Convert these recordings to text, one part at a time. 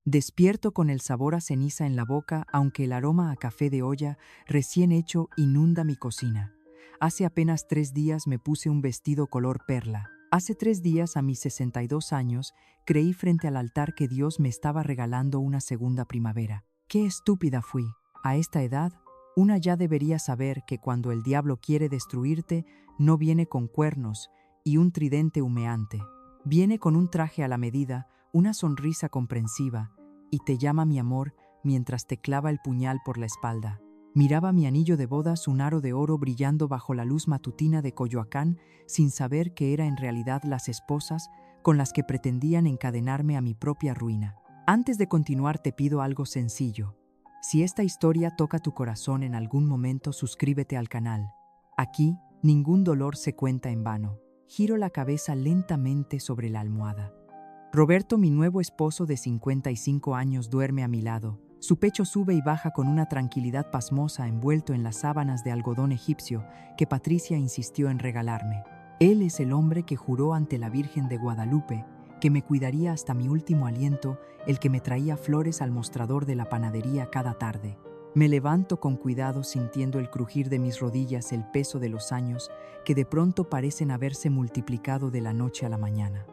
Despierto con el sabor a ceniza en la boca, aunque el aroma a café de olla recién hecho inunda mi cocina. Hace apenas 3 días me puse un vestido color perla. Hace 3 días, a mis 62 años, creí frente al altar que Dios me estaba regalando una segunda primavera. ¡Qué estúpida fui! A esta edad, una ya debería saber que cuando el diablo quiere destruirte, no viene con cuernos y un tridente humeante. Viene con un traje a la medida, una sonrisa comprensiva, y te llama mi amor mientras te clava el puñal por la espalda. Miraba mi anillo de bodas, un aro de oro brillando bajo la luz matutina de Coyoacán, sin saber que era en realidad las esposas con las que pretendían encadenarme a mi propia ruina. Antes de continuar, te pido algo sencillo. Si esta historia toca tu corazón en algún momento, suscríbete al canal. Aquí, ningún dolor se cuenta en vano. Giro la cabeza lentamente sobre la almohada. Roberto, mi nuevo esposo de 55 años, duerme a mi lado. Su pecho sube y baja con una tranquilidad pasmosa, envuelto en las sábanas de algodón egipcio que Patricia insistió en regalarme. Él es el hombre que juró ante la Virgen de Guadalupe que me cuidaría hasta mi último aliento, el que me traía flores al mostrador de la panadería cada tarde. Me levanto con cuidado, sintiendo el crujir de mis rodillas, el peso de los años que de pronto parecen haberse multiplicado de la noche a la mañana.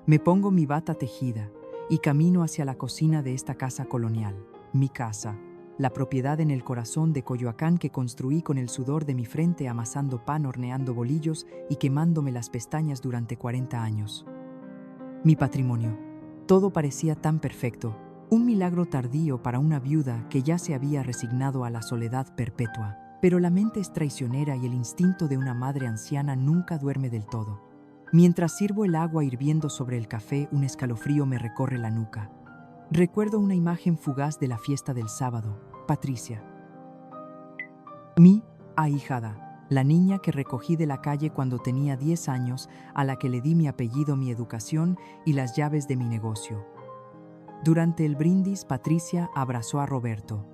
Me pongo mi bata tejida y camino hacia la cocina de esta casa colonial. Mi casa, la propiedad en el corazón de Coyoacán que construí con el sudor de mi frente, amasando pan, horneando bolillos y quemándome las pestañas durante 40 años. Mi patrimonio. Todo parecía tan perfecto, un milagro tardío para una viuda que ya se había resignado a la soledad perpetua. Pero la mente es traicionera y el instinto de una madre anciana nunca duerme del todo. Mientras sirvo el agua hirviendo sobre el café, un escalofrío me recorre la nuca. Recuerdo una imagen fugaz de la fiesta del sábado. Patricia, mi ahijada, la niña que recogí de la calle cuando tenía 10 años, a la que le di mi apellido, mi educación y las llaves de mi negocio. Durante el brindis, Patricia abrazó a Roberto.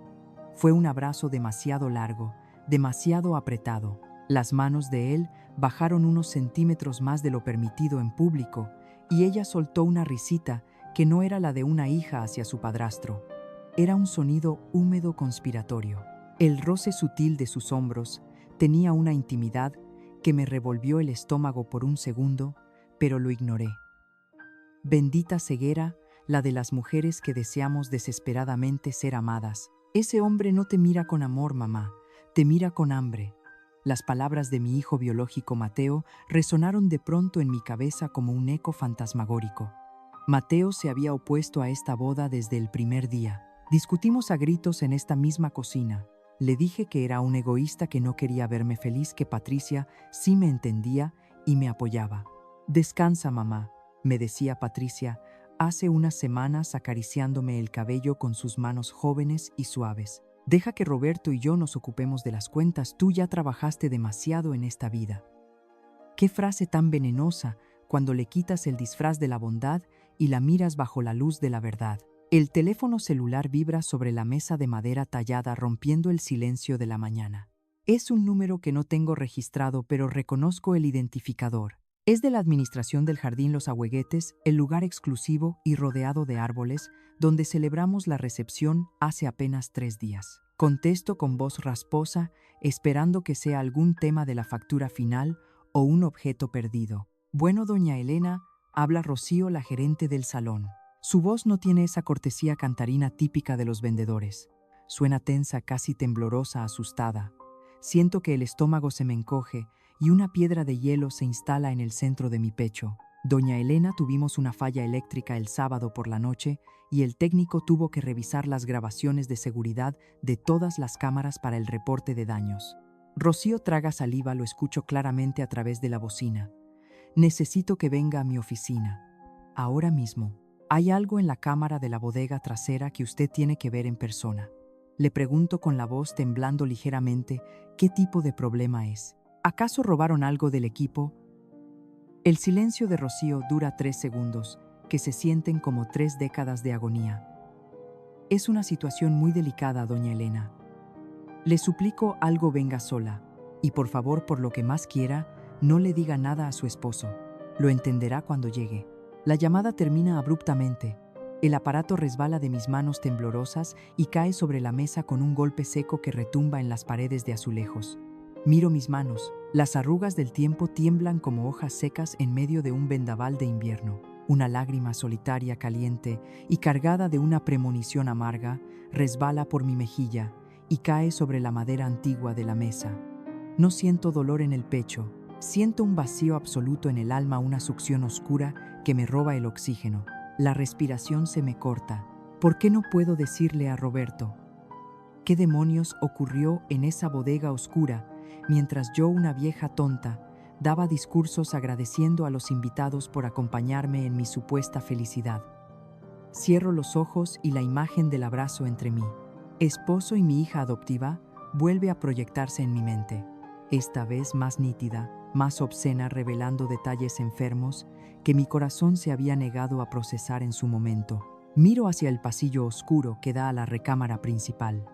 Fue un abrazo demasiado largo, demasiado apretado. Las manos de él bajaron unos centímetros más de lo permitido en público, y ella soltó una risita que no era la de una hija hacia su padrastro. Era un sonido húmedo conspiratorio. El roce sutil de sus hombros tenía una intimidad que me revolvió el estómago por un segundo, pero lo ignoré. Bendita ceguera, la de las mujeres que deseamos desesperadamente ser amadas. Ese hombre no te mira con amor, mamá, te mira con hambre. Las palabras de mi hijo biológico Mateo resonaron de pronto en mi cabeza como un eco fantasmagórico. Mateo se había opuesto a esta boda desde el primer día. Discutimos a gritos en esta misma cocina. Le dije que era un egoísta que no quería verme feliz, que Patricia sí me entendía y me apoyaba. Descansa, mamá, me decía Patricia hace unas semanas, acariciándome el cabello con sus manos jóvenes y suaves. Deja que Roberto y yo nos ocupemos de las cuentas, tú ya trabajaste demasiado en esta vida. Qué frase tan venenosa cuando le quitas el disfraz de la bondad y la miras bajo la luz de la verdad. El teléfono celular vibra sobre la mesa de madera tallada, rompiendo el silencio de la mañana. Es un número que no tengo registrado, pero reconozco el identificador. Es de la administración del Jardín Los Ahuehuetes, el lugar exclusivo y rodeado de árboles donde celebramos la recepción hace apenas 3 días. Contesto con voz rasposa, esperando que sea algún tema de la factura final o un objeto perdido. Bueno, doña Elena, habla Rocío, la gerente del salón. Su voz no tiene esa cortesía cantarina típica de los vendedores. Suena tensa, casi temblorosa, asustada. Siento que el estómago se me encoge y una piedra de hielo se instala en el centro de mi pecho. Doña Elena, tuvimos una falla eléctrica el sábado por la noche y el técnico tuvo que revisar las grabaciones de seguridad de todas las cámaras para el reporte de daños. Rocío traga saliva, lo escucho claramente a través de la bocina. Necesito que venga a mi oficina. Ahora mismo. Hay algo en la cámara de la bodega trasera que usted tiene que ver en persona. Le pregunto con la voz temblando ligeramente qué tipo de problema es. ¿Acaso robaron algo del equipo? El silencio de Rocío dura 3 segundos, que se sienten como 3 décadas de agonía. Es una situación muy delicada, doña Elena. Le suplico algo, venga sola. Y por favor, por lo que más quiera, no le diga nada a su esposo. Lo entenderá cuando llegue. La llamada termina abruptamente. El aparato resbala de mis manos temblorosas y cae sobre la mesa con un golpe seco que retumba en las paredes de azulejos. Miro mis manos. Las arrugas del tiempo tiemblan como hojas secas en medio de un vendaval de invierno. Una lágrima solitaria, caliente y cargada de una premonición amarga, resbala por mi mejilla y cae sobre la madera antigua de la mesa. No siento dolor en el pecho, siento un vacío absoluto en el alma, una succión oscura que me roba el oxígeno. La respiración se me corta. ¿Por qué no puedo decirle a Roberto? ¿Qué demonios ocurrió en esa bodega oscura mientras yo, una vieja tonta, daba discursos agradeciendo a los invitados por acompañarme en mi supuesta felicidad? Cierro los ojos y la imagen del abrazo entre mi esposo y mi hija adoptiva vuelve a proyectarse en mi mente, esta vez más nítida, más obscena, revelando detalles enfermos que mi corazón se había negado a procesar en su momento. Miro hacia el pasillo oscuro que da a la recámara principal.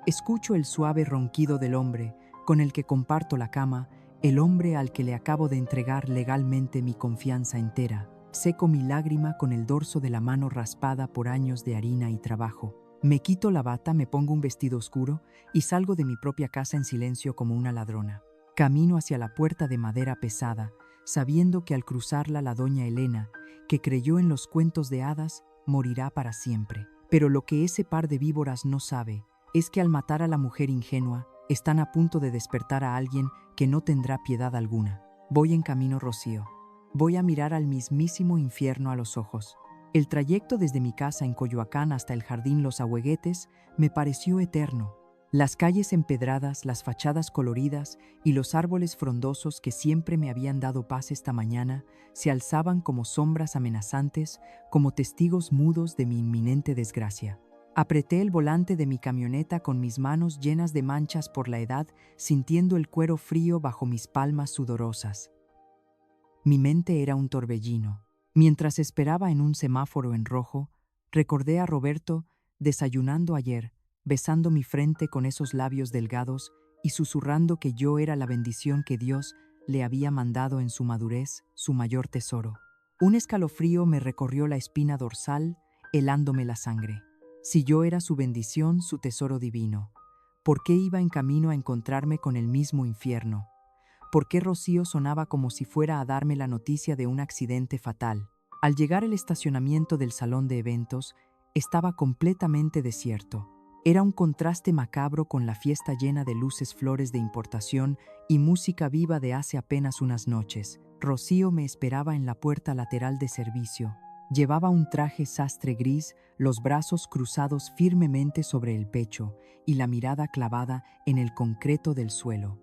Escucho el suave ronquido del hombre con el que comparto la cama, el hombre al que le acabo de entregar legalmente mi confianza entera. Seco mi lágrima con el dorso de la mano raspada por años de harina y trabajo. Me quito la bata, me pongo un vestido oscuro y salgo de mi propia casa en silencio como una ladrona. Camino hacia la puerta de madera pesada, sabiendo que al cruzarla la doña Elena, que creyó en los cuentos de hadas, morirá para siempre. Pero lo que ese par de víboras no sabe es que al matar a la mujer ingenua, están a punto de despertar a alguien que no tendrá piedad alguna. Voy en camino, Rocío. Voy a mirar al mismísimo infierno a los ojos. El trayecto desde mi casa en Coyoacán hasta el jardín Los Ahuehuetes me pareció eterno. Las calles empedradas, las fachadas coloridas y los árboles frondosos que siempre me habían dado paz esta mañana se alzaban como sombras amenazantes, como testigos mudos de mi inminente desgracia. Apreté el volante de mi camioneta con mis manos llenas de manchas por la edad, sintiendo el cuero frío bajo mis palmas sudorosas. Mi mente era un torbellino. Mientras esperaba en un semáforo en rojo, recordé a Roberto desayunando ayer, besando mi frente con esos labios delgados y susurrando que yo era la bendición que Dios le había mandado en su madurez, su mayor tesoro. Un escalofrío me recorrió la espina dorsal, helándome la sangre. Si yo era su bendición, su tesoro divino, ¿por qué iba en camino a encontrarme con el mismo infierno? ¿Por qué Rocío sonaba como si fuera a darme la noticia de un accidente fatal? Al llegar al estacionamiento del salón de eventos, estaba completamente desierto. Era un contraste macabro con la fiesta llena de luces, flores de importación y música viva de hace apenas unas noches. Rocío me esperaba en la puerta lateral de servicio. Llevaba un traje sastre gris, los brazos cruzados firmemente sobre el pecho y la mirada clavada en el concreto del suelo.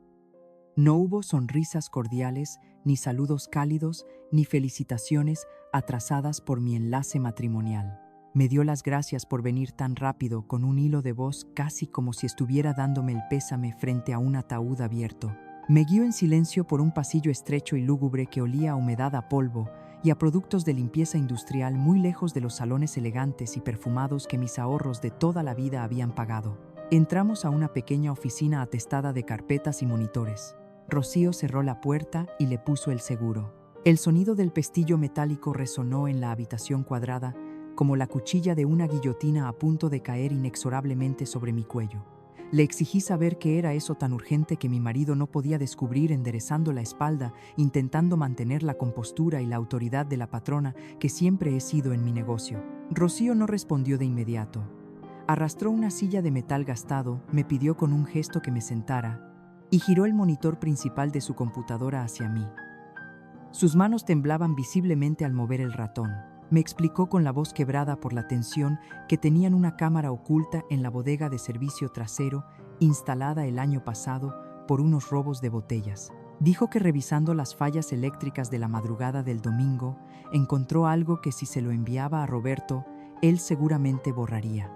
No hubo sonrisas cordiales, ni saludos cálidos, ni felicitaciones atrasadas por mi enlace matrimonial. Me dio las gracias por venir tan rápido, con un hilo de voz casi como si estuviera dándome el pésame frente a un ataúd abierto. Me guió en silencio por un pasillo estrecho y lúgubre que olía a humedad, a polvo y a productos de limpieza industrial, muy lejos de los salones elegantes y perfumados que mis ahorros de toda la vida habían pagado. Entramos a una pequeña oficina atestada de carpetas y monitores. Rocío cerró la puerta y le puso el seguro. El sonido del pestillo metálico resonó en la habitación cuadrada, como la cuchilla de una guillotina a punto de caer inexorablemente sobre mi cuello. Le exigí saber qué era eso tan urgente que mi marido no podía descubrir, enderezando la espalda, intentando mantener la compostura y la autoridad de la patrona que siempre he sido en mi negocio. Rocío no respondió de inmediato. Arrastró una silla de metal gastado, me pidió con un gesto que me sentara y giró el monitor principal de su computadora hacia mí. Sus manos temblaban visiblemente al mover el ratón. Me explicó con la voz quebrada por la tensión que tenían una cámara oculta en la bodega de servicio trasero, instalada el año pasado por unos robos de botellas. Dijo que revisando las fallas eléctricas de la madrugada del domingo, encontró algo que si se lo enviaba a Roberto, él seguramente borraría.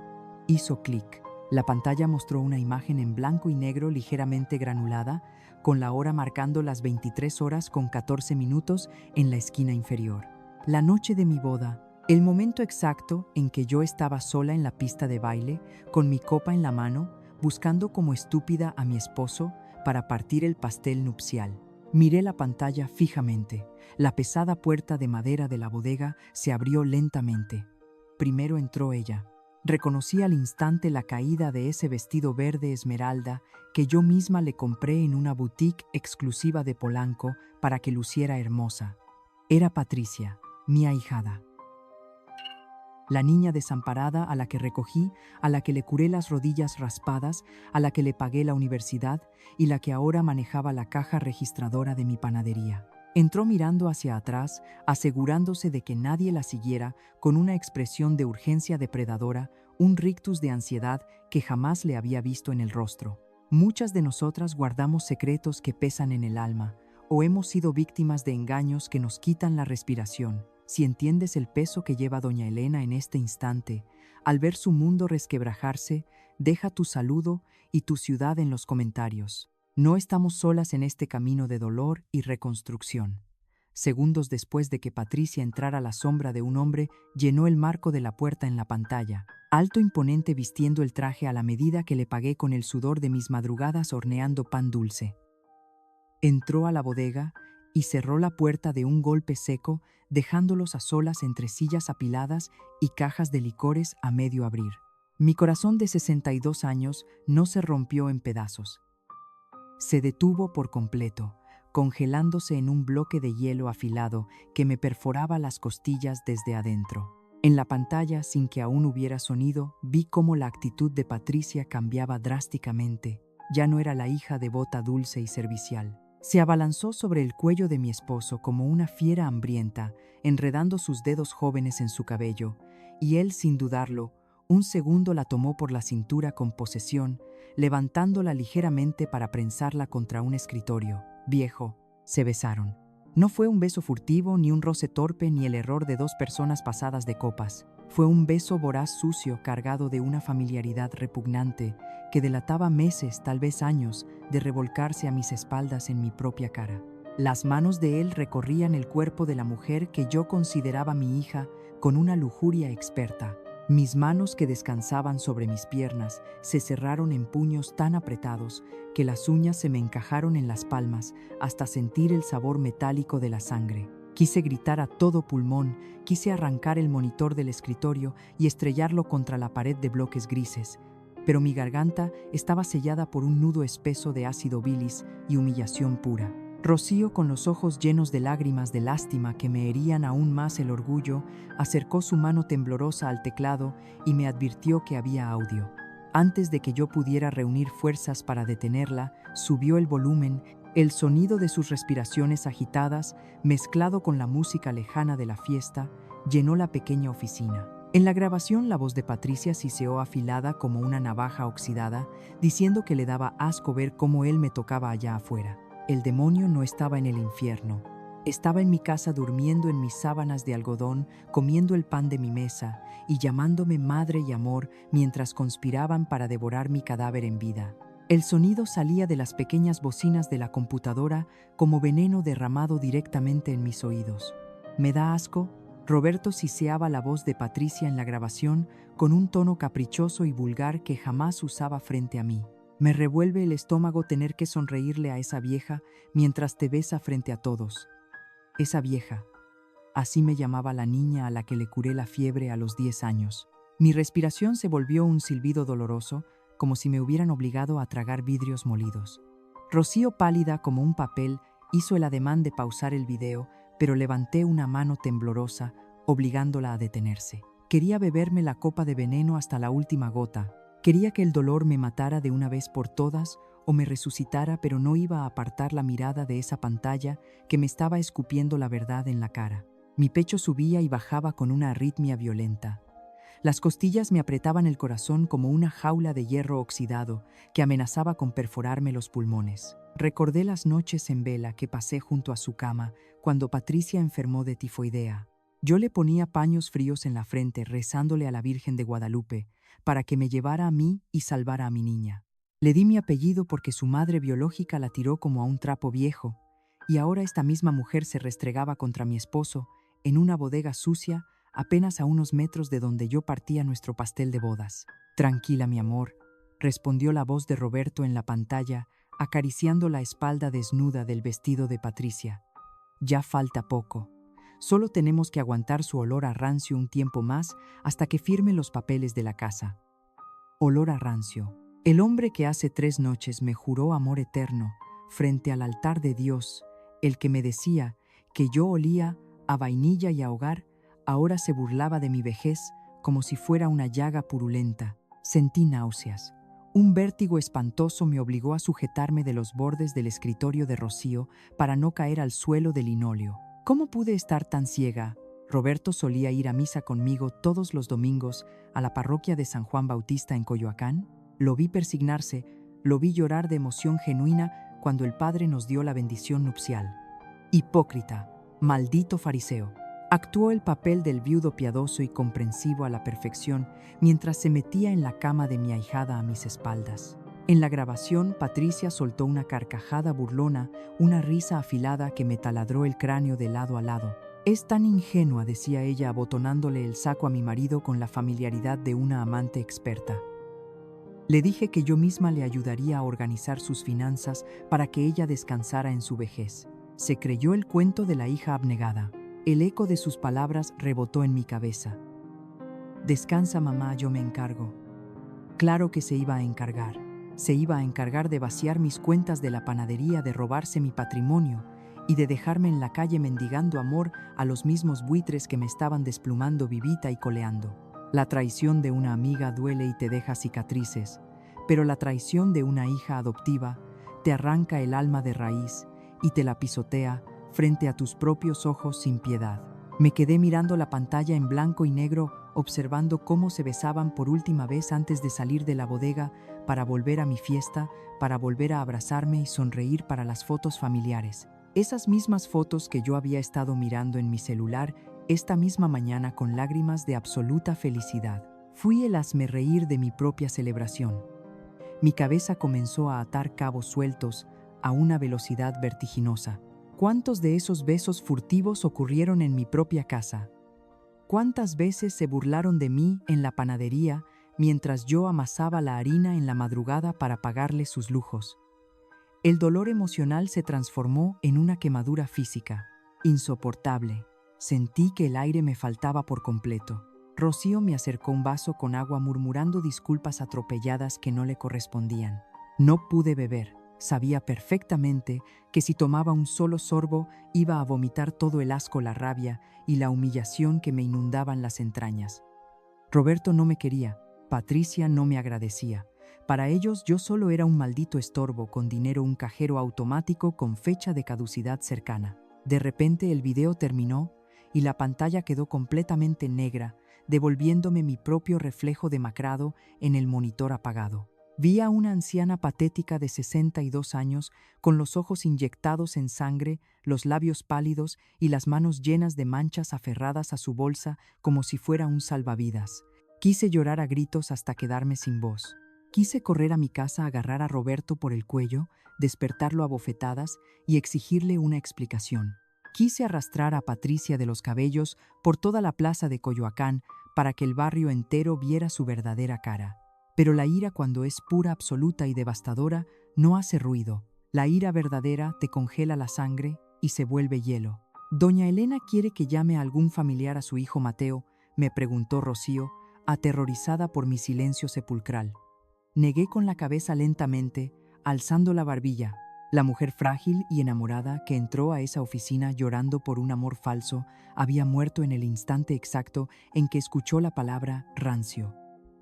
Hizo clic. La pantalla mostró una imagen en blanco y negro ligeramente granulada, con la hora marcando las 23 horas con 14 minutos en la esquina inferior. La noche de mi boda, el momento exacto en que yo estaba sola en la pista de baile, con mi copa en la mano, buscando como estúpida a mi esposo para partir el pastel nupcial. Miré la pantalla fijamente. La pesada puerta de madera de la bodega se abrió lentamente. primero entró ella. Reconocí al instante la caída de ese vestido verde esmeralda que yo misma le compré en una boutique exclusiva de Polanco para que luciera hermosa. Era Patricia, mi ahijada. La niña desamparada a la que recogí, a la que le curé las rodillas raspadas, a la que le pagué la universidad y la que ahora manejaba la caja registradora de mi panadería. Entró mirando hacia atrás, asegurándose de que nadie la siguiera, con una expresión de urgencia depredadora, un rictus de ansiedad que jamás le había visto en el rostro. Muchas de nosotras guardamos secretos que pesan en el alma, o hemos sido víctimas de engaños que nos quitan la respiración. Si entiendes el peso que lleva doña Elena en este instante, al ver su mundo resquebrajarse, deja tu saludo y tu ciudad en los comentarios. No estamos solas en este camino de dolor y reconstrucción. Segundos después de que Patricia entrara a la sombra de un hombre, llenó el marco de la puerta en la pantalla, alto imponente vistiendo el traje a la medida que le pagué con el sudor de mis madrugadas horneando pan dulce. Entró a la bodega y cerró la puerta de un golpe seco, dejándolos a solas entre sillas apiladas y cajas de licores a medio abrir. Mi corazón de 62 años no se rompió en pedazos. Se detuvo por completo, congelándose en un bloque de hielo afilado que me perforaba las costillas desde adentro. En la pantalla, sin que aún hubiera sonido, vi cómo la actitud de Patricia cambiaba drásticamente. Ya no era la hija devota, dulce y servicial. Se abalanzó sobre el cuello de mi esposo como una fiera hambrienta, enredando sus dedos jóvenes en su cabello, y él, sin dudarlo, un segundo la tomó por la cintura con posesión, levantándola ligeramente para prensarla contra un escritorio. Viejo, se besaron. No fue un beso furtivo, ni un roce torpe, ni el error de dos personas pasadas de copas. Fue un beso voraz, sucio, cargado de una familiaridad repugnante que delataba meses, tal vez años, de revolcarse a mis espaldas en mi propia cara. Las manos de él recorrían el cuerpo de la mujer que yo consideraba mi hija con una lujuria experta. Mis manos, que descansaban sobre mis piernas, se cerraron en puños tan apretados que las uñas se me encajaron en las palmas hasta sentir el sabor metálico de la sangre. Quise gritar a todo pulmón, quise arrancar el monitor del escritorio y estrellarlo contra la pared de bloques grises, pero mi garganta estaba sellada por un nudo espeso de ácido bilis y humillación pura. Rocío, con los ojos llenos de lágrimas de lástima que me herían aún más el orgullo, acercó su mano temblorosa al teclado y me advirtió que había audio. Antes de que yo pudiera reunir fuerzas para detenerla, subió el volumen. El sonido de sus respiraciones agitadas, mezclado con la música lejana de la fiesta, llenó la pequeña oficina. En la grabación, la voz de Patricia siseó afilada como una navaja oxidada, diciendo que le daba asco ver cómo él me tocaba allá afuera. El demonio no estaba en el infierno. Estaba en mi casa durmiendo en mis sábanas de algodón, comiendo el pan de mi mesa y llamándome madre y amor mientras conspiraban para devorar mi cadáver en vida. El sonido salía de las pequeñas bocinas de la computadora como veneno derramado directamente en mis oídos. ¿Me da asco? Roberto siseaba la voz de Patricia en la grabación con un tono caprichoso y vulgar que jamás usaba frente a mí. Me revuelve el estómago tener que sonreírle a esa vieja mientras te besa frente a todos. Esa vieja. Así me llamaba la niña a la que le curé la fiebre a los 10 años. Mi respiración se volvió un silbido doloroso, como si me hubieran obligado a tragar vidrios molidos. Rocío, pálida como un papel, hizo el ademán de pausar el video, pero levanté una mano temblorosa, obligándola a detenerse. Quería beberme la copa de veneno hasta la última gota. Quería que el dolor me matara de una vez por todas o me resucitara, pero no iba a apartar la mirada de esa pantalla que me estaba escupiendo la verdad en la cara. Mi pecho subía y bajaba con una arritmia violenta. Las costillas me apretaban el corazón como una jaula de hierro oxidado que amenazaba con perforarme los pulmones. Recordé las noches en vela que pasé junto a su cama cuando Patricia enfermó de tifoidea. Yo le ponía paños fríos en la frente rezándole a la Virgen de Guadalupe para que me llevara a mí y salvara a mi niña. Le di mi apellido porque su madre biológica la tiró como a un trapo viejo, y ahora esta misma mujer se restregaba contra mi esposo en una bodega sucia apenas a unos metros de donde yo partía nuestro pastel de bodas. «Tranquila, mi amor», respondió la voz de Roberto en la pantalla, acariciando la espalda desnuda del vestido de Patricia. «Ya falta poco. Solo tenemos que aguantar su olor a rancio un tiempo más hasta que firme los papeles de la casa. Olor a rancio. El hombre que hace 3 noches me juró amor eterno frente al altar de Dios, el que me decía que yo olía a vainilla y a hogar, ahora se burlaba de mi vejez como si fuera una llaga purulenta. Sentí náuseas. Un vértigo espantoso me obligó a sujetarme de los bordes del escritorio de Rocío para no caer al suelo de linóleo. ¿Cómo pude estar tan ciega? Roberto solía ir a misa conmigo todos los domingos a la parroquia de San Juan Bautista en Coyoacán. Lo vi persignarse, lo vi llorar de emoción genuina cuando el padre nos dio la bendición nupcial. Hipócrita, maldito fariseo. Actuó el papel del viudo piadoso y comprensivo a la perfección mientras se metía en la cama de mi ahijada a mis espaldas. En la grabación, Patricia soltó una carcajada burlona, una risa afilada que me taladró el cráneo de lado a lado. «Es tan ingenua», decía ella abotonándole el saco a mi marido con la familiaridad de una amante experta. Le dije que yo misma le ayudaría a organizar sus finanzas para que ella descansara en su vejez. Se creyó el cuento de la hija abnegada. El eco de sus palabras rebotó en mi cabeza. «Descansa, mamá, yo me encargo». Claro que se iba a encargar. Se iba a encargar de vaciar mis cuentas de la panadería, de robarse mi patrimonio y de dejarme en la calle mendigando amor a los mismos buitres que me estaban desplumando vivita y coleando. La traición de una amiga duele y te deja cicatrices, pero la traición de una hija adoptiva te arranca el alma de raíz y te la pisotea frente a tus propios ojos sin piedad. Me quedé mirando la pantalla en blanco y negro, observando cómo se besaban por última vez antes de salir de la bodega para volver a mi fiesta, para volver a abrazarme y sonreír para las fotos familiares. Esas mismas fotos que yo había estado mirando en mi celular esta misma mañana con lágrimas de absoluta felicidad. Fui el hazmerreír de mi propia celebración. Mi cabeza comenzó a atar cabos sueltos a una velocidad vertiginosa. ¿Cuántos de esos besos furtivos ocurrieron en mi propia casa? ¿Cuántas veces se burlaron de mí en la panadería mientras yo amasaba la harina en la madrugada para pagarle sus lujos? El dolor emocional se transformó en una quemadura física, insoportable. Sentí que el aire me faltaba por completo. Rocío me acercó un vaso con agua murmurando disculpas atropelladas que no le correspondían. No pude beber. Sabía perfectamente que si tomaba un solo sorbo iba a vomitar todo el asco, la rabia y la humillación que me inundaban las entrañas. Roberto no me quería, Patricia no me agradecía. Para ellos yo solo era un maldito estorbo con dinero, un cajero automático con fecha de caducidad cercana. De repente el video terminó y la pantalla quedó completamente negra, devolviéndome mi propio reflejo demacrado en el monitor apagado. Vi a una anciana patética de 62 años, con los ojos inyectados en sangre, los labios pálidos y las manos llenas de manchas aferradas a su bolsa como si fuera un salvavidas. Quise llorar a gritos hasta quedarme sin voz. Quise correr a mi casa, agarrar a Roberto por el cuello, despertarlo a bofetadas y exigirle una explicación. Quise arrastrar a Patricia de los cabellos por toda la plaza de Coyoacán para que el barrio entero viera su verdadera cara. Pero la ira, cuando es pura, absoluta y devastadora, no hace ruido. La ira verdadera te congela la sangre y se vuelve hielo. «¿Doña Elena quiere que llame a algún familiar a su hijo Mateo?», me preguntó Rocío, aterrorizada por mi silencio sepulcral. Negué con la cabeza lentamente, alzando la barbilla. La mujer frágil y enamorada que entró a esa oficina llorando por un amor falso había muerto en el instante exacto en que escuchó la palabra rancio.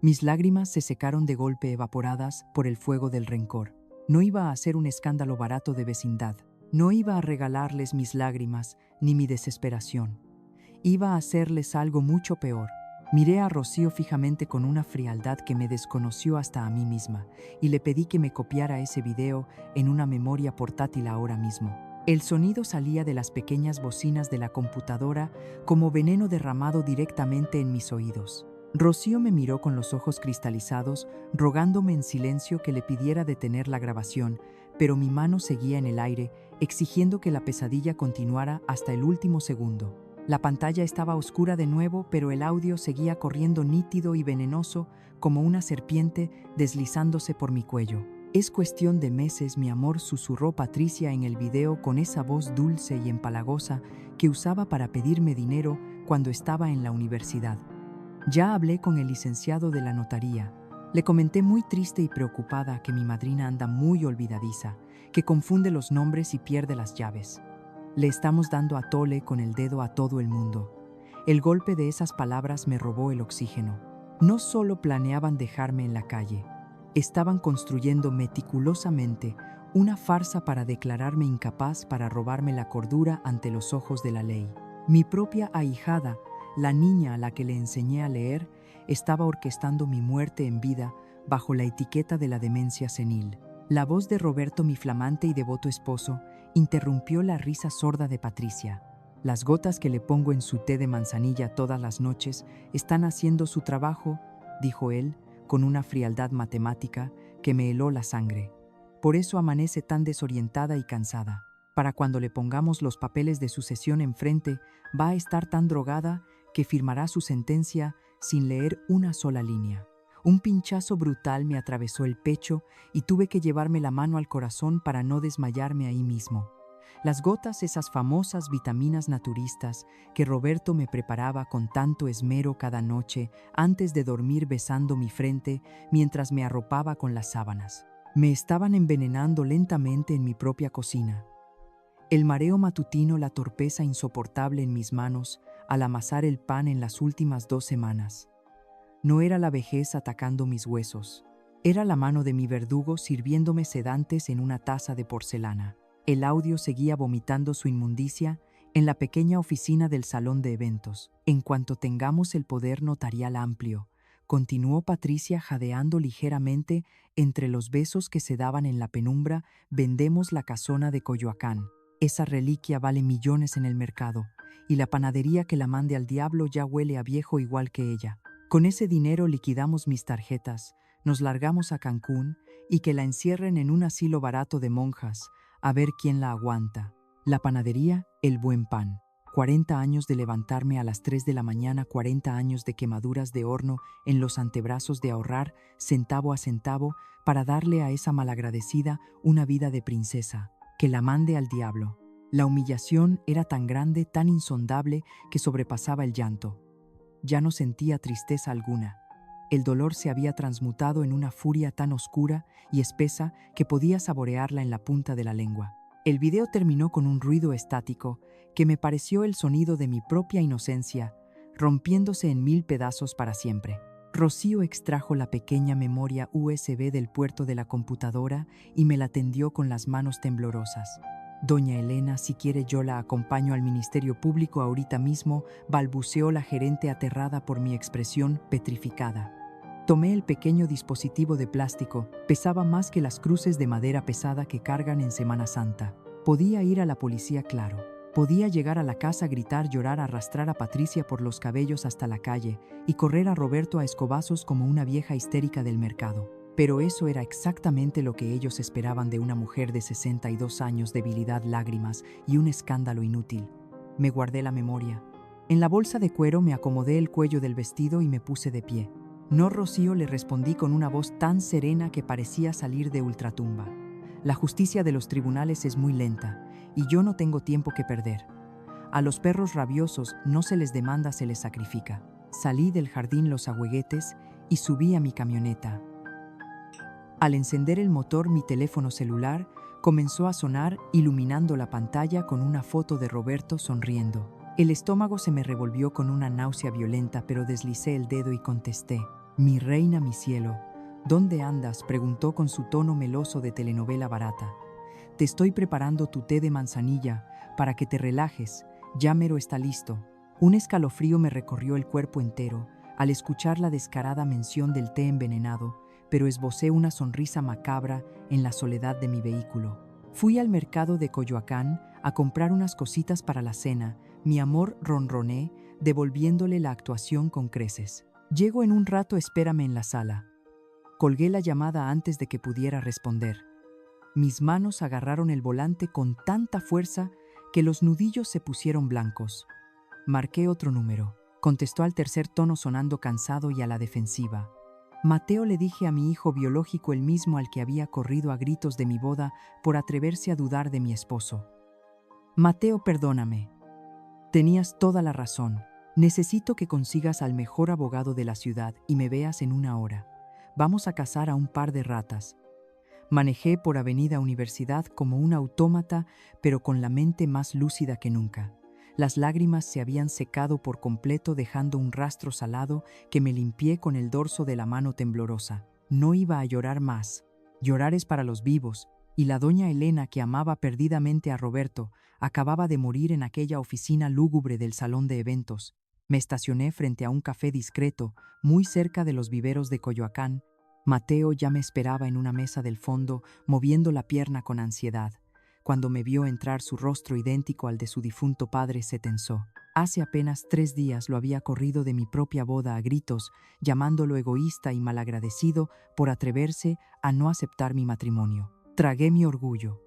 Mis lágrimas se secaron de golpe, evaporadas por el fuego del rencor. No iba a hacer un escándalo barato de vecindad. No iba a regalarles mis lágrimas ni mi desesperación. Iba a hacerles algo mucho peor. Miré a Rocío fijamente con una frialdad que me desconoció hasta a mí misma y le pedí que me copiara ese video en una memoria portátil ahora mismo. El sonido salía de las pequeñas bocinas de la computadora como veneno derramado directamente en mis oídos. Rocío me miró con los ojos cristalizados, rogándome en silencio que le pidiera detener la grabación, pero mi mano seguía en el aire, exigiendo que la pesadilla continuara hasta el último segundo. La pantalla estaba oscura de nuevo, pero el audio seguía corriendo nítido y venenoso como una serpiente deslizándose por mi cuello. Es cuestión de meses, mi amor, susurró Patricia en el video con esa voz dulce y empalagosa que usaba para pedirme dinero cuando estaba en la universidad. Ya hablé con el licenciado de la notaría. Le comenté muy triste y preocupada que mi madrina anda muy olvidadiza, que confunde los nombres y pierde las llaves. Le estamos dando a tole con el dedo a todo el mundo. El golpe de esas palabras me robó el oxígeno. No solo planeaban dejarme en la calle, estaban construyendo meticulosamente una farsa para declararme incapaz, para robarme la cordura ante los ojos de la ley. Mi propia ahijada, la niña a la que le enseñé a leer, estaba orquestando mi muerte en vida bajo la etiqueta de la demencia senil. La voz de Roberto, mi flamante y devoto esposo, interrumpió la risa sorda de Patricia. Las gotas que le pongo en su té de manzanilla todas las noches están haciendo su trabajo, dijo él, con una frialdad matemática que me heló la sangre. Por eso amanece tan desorientada y cansada. Para cuando le pongamos los papeles de sucesión enfrente, va a estar tan drogada que firmará su sentencia sin leer una sola línea. Un pinchazo brutal me atravesó el pecho y tuve que llevarme la mano al corazón para no desmayarme ahí mismo. Las gotas, esas famosas vitaminas naturistas que Roberto me preparaba con tanto esmero cada noche antes de dormir besando mi frente mientras me arropaba con las sábanas, me estaban envenenando lentamente en mi propia cocina. El mareo matutino, la torpeza insoportable en mis manos al amasar el pan en las últimas 2 semanas. No era la vejez atacando mis huesos, era la mano de mi verdugo sirviéndome sedantes en una taza de porcelana. El audio seguía vomitando su inmundicia en la pequeña oficina del salón de eventos. En cuanto tengamos el poder notarial amplio, continuó Patricia jadeando ligeramente entre los besos que se daban en la penumbra, vendemos la casona de Coyoacán. Esa reliquia vale millones en el mercado, y la panadería que la mande al diablo ya huele a viejo igual que ella. Con ese dinero liquidamos mis tarjetas, nos largamos a Cancún y que la encierren en un asilo barato de monjas, a ver quién la aguanta. La panadería, el buen pan. 40 años de levantarme a las 3 de la mañana, 40 años de quemaduras de horno en los antebrazos, de ahorrar centavo a centavo para darle a esa malagradecida una vida de princesa. Que la mande al diablo. La humillación era tan grande, tan insondable, que sobrepasaba el llanto. Ya no sentía tristeza alguna. El dolor se había transmutado en una furia tan oscura y espesa que podía saborearla en la punta de la lengua. El video terminó con un ruido estático que me pareció el sonido de mi propia inocencia, rompiéndose en 1000 pedazos para siempre. Rocío extrajo la pequeña memoria USB del puerto de la computadora y me la tendió con las manos temblorosas. Doña Elena, si quiere yo la acompaño al Ministerio Público ahorita mismo, balbuceó la gerente aterrada por mi expresión petrificada. Tomé el pequeño dispositivo de plástico, pesaba más que las cruces de madera pesada que cargan en Semana Santa. Podía ir a la policía, claro. Podía llegar a la casa, gritar, llorar, arrastrar a Patricia por los cabellos hasta la calle y correr a Roberto a escobazos como una vieja histérica del mercado. Pero eso era exactamente lo que ellos esperaban de una mujer de 62 años, debilidad, lágrimas y un escándalo inútil. Me guardé la memoria. En la bolsa de cuero me acomodé el cuello del vestido y me puse de pie. No, Rocío, le respondí con una voz tan serena que parecía salir de ultratumba. La justicia de los tribunales es muy lenta y yo no tengo tiempo que perder. A los perros rabiosos no se les demanda, se les sacrifica. Salí del jardín Los Ahuehuetes y subí a mi camioneta. Al encender el motor, mi teléfono celular comenzó a sonar, iluminando la pantalla con una foto de Roberto sonriendo. El estómago se me revolvió con una náusea violenta, pero deslicé el dedo y contesté. Mi reina, mi cielo, ¿dónde andas?, preguntó con su tono meloso de telenovela barata. Te estoy preparando tu té de manzanilla para que te relajes, ya mero está listo. Un escalofrío me recorrió el cuerpo entero al escuchar la descarada mención del té envenenado, pero esbocé una sonrisa macabra en la soledad de mi vehículo. Fui al mercado de Coyoacán a comprar unas cositas para la cena. Mi amor, ronroné, devolviéndole la actuación con creces. Llego en un rato, espérame en la sala. Colgué la llamada antes de que pudiera responder. Mis manos agarraron el volante con tanta fuerza que los nudillos se pusieron blancos. Marqué otro número. Contestó al tercer tono, sonando cansado y a la defensiva. Mateo, le dije a mi hijo biológico, el mismo al que había corrido a gritos de mi boda por atreverse a dudar de mi esposo. Mateo, perdóname. Tenías toda la razón. Necesito que consigas al mejor abogado de la ciudad y me veas en una hora. Vamos a cazar a un par de ratas. Manejé por Avenida Universidad como un autómata, pero con la mente más lúcida que nunca. Las lágrimas se habían secado por completo, dejando un rastro salado que me limpié con el dorso de la mano temblorosa. No iba a llorar más. Llorar es para los vivos, y la doña Elena, que amaba perdidamente a Roberto, acababa de morir en aquella oficina lúgubre del salón de eventos. Me estacioné frente a un café discreto, muy cerca de los viveros de Coyoacán. Mateo ya me esperaba en una mesa del fondo, moviendo la pierna con ansiedad. Cuando me vio entrar, su rostro idéntico al de su difunto padre se tensó. Hace apenas 3 días lo había corrido de mi propia boda a gritos, llamándolo egoísta y malagradecido por atreverse a no aceptar mi matrimonio. Tragué mi orgullo,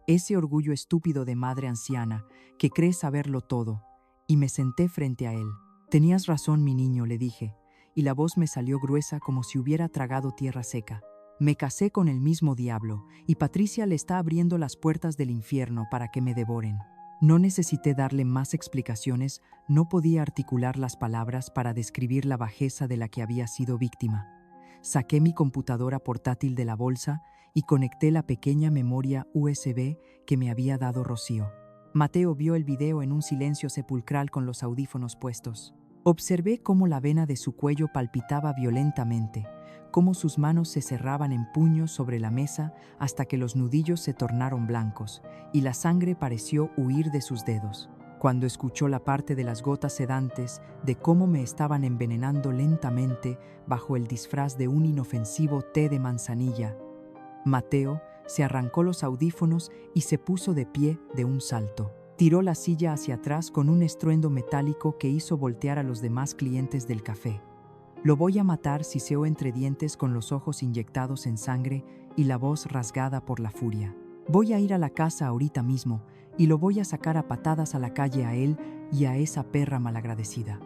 ese orgullo estúpido de madre anciana que cree saberlo todo, y me senté frente a él. Tenías razón, mi niño, le dije, y la voz me salió gruesa como si hubiera tragado tierra seca. Me casé con el mismo diablo, y Patricia le está abriendo las puertas del infierno para que me devoren. No necesité darle más explicaciones, no podía articular las palabras para describir la bajeza de la que había sido víctima. Saqué mi computadora portátil de la bolsa y conecté la pequeña memoria USB que me había dado Rocío. Mateo vio el video en un silencio sepulcral con los audífonos puestos. Observé cómo la vena de su cuello palpitaba violentamente, cómo sus manos se cerraban en puños sobre la mesa hasta que los nudillos se tornaron blancos y la sangre pareció huir de sus dedos. Cuando escuchó la parte de las gotas sedantes, de cómo me estaban envenenando lentamente bajo el disfraz de un inofensivo té de manzanilla, Mateo se arrancó los audífonos y se puso de pie de un salto. Tiró la silla hacia atrás con un estruendo metálico que hizo voltear a los demás clientes del café. Lo voy a matar, siseó entre dientes, con los ojos inyectados en sangre y la voz rasgada por la furia. Voy a ir a la casa ahorita mismo y lo voy a sacar a patadas a la calle, a él y a esa perra malagradecida.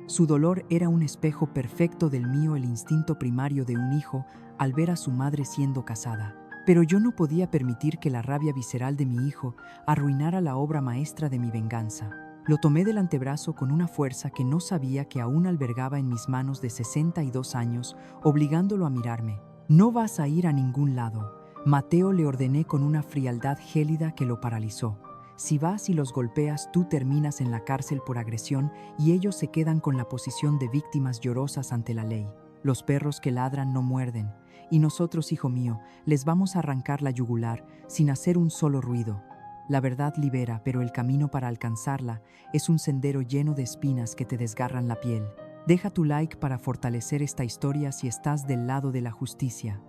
Su dolor era un espejo perfecto del mío, el instinto primario de un hijo al ver a su madre siendo casada. Pero yo no podía permitir que la rabia visceral de mi hijo arruinara la obra maestra de mi venganza. Lo tomé del antebrazo con una fuerza que no sabía que aún albergaba en mis manos de 62 años, obligándolo a mirarme. No vas a ir a ningún lado, Mateo, le ordené con una frialdad gélida que lo paralizó. Si vas y los golpeas, tú terminas en la cárcel por agresión y ellos se quedan con la posición de víctimas llorosas ante la ley. Los perros que ladran no muerden, y nosotros, hijo mío, les vamos a arrancar la yugular sin hacer un solo ruido. La verdad libera, pero el camino para alcanzarla es un sendero lleno de espinas que te desgarran la piel. Deja tu like para fortalecer esta historia si estás del lado de la justicia.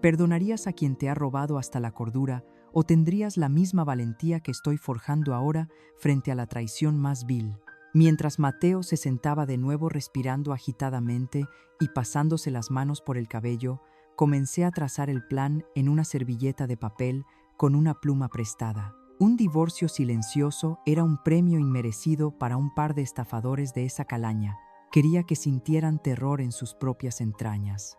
¿Perdonarías a quien te ha robado hasta la cordura o tendrías la misma valentía que estoy forjando ahora frente a la traición más vil? Mientras Mateo se sentaba de nuevo respirando agitadamente y pasándose las manos por el cabello, comencé a trazar el plan en una servilleta de papel con una pluma prestada. Un divorcio silencioso era un premio inmerecido para un par de estafadores de esa calaña. Quería que sintieran terror en sus propias entrañas.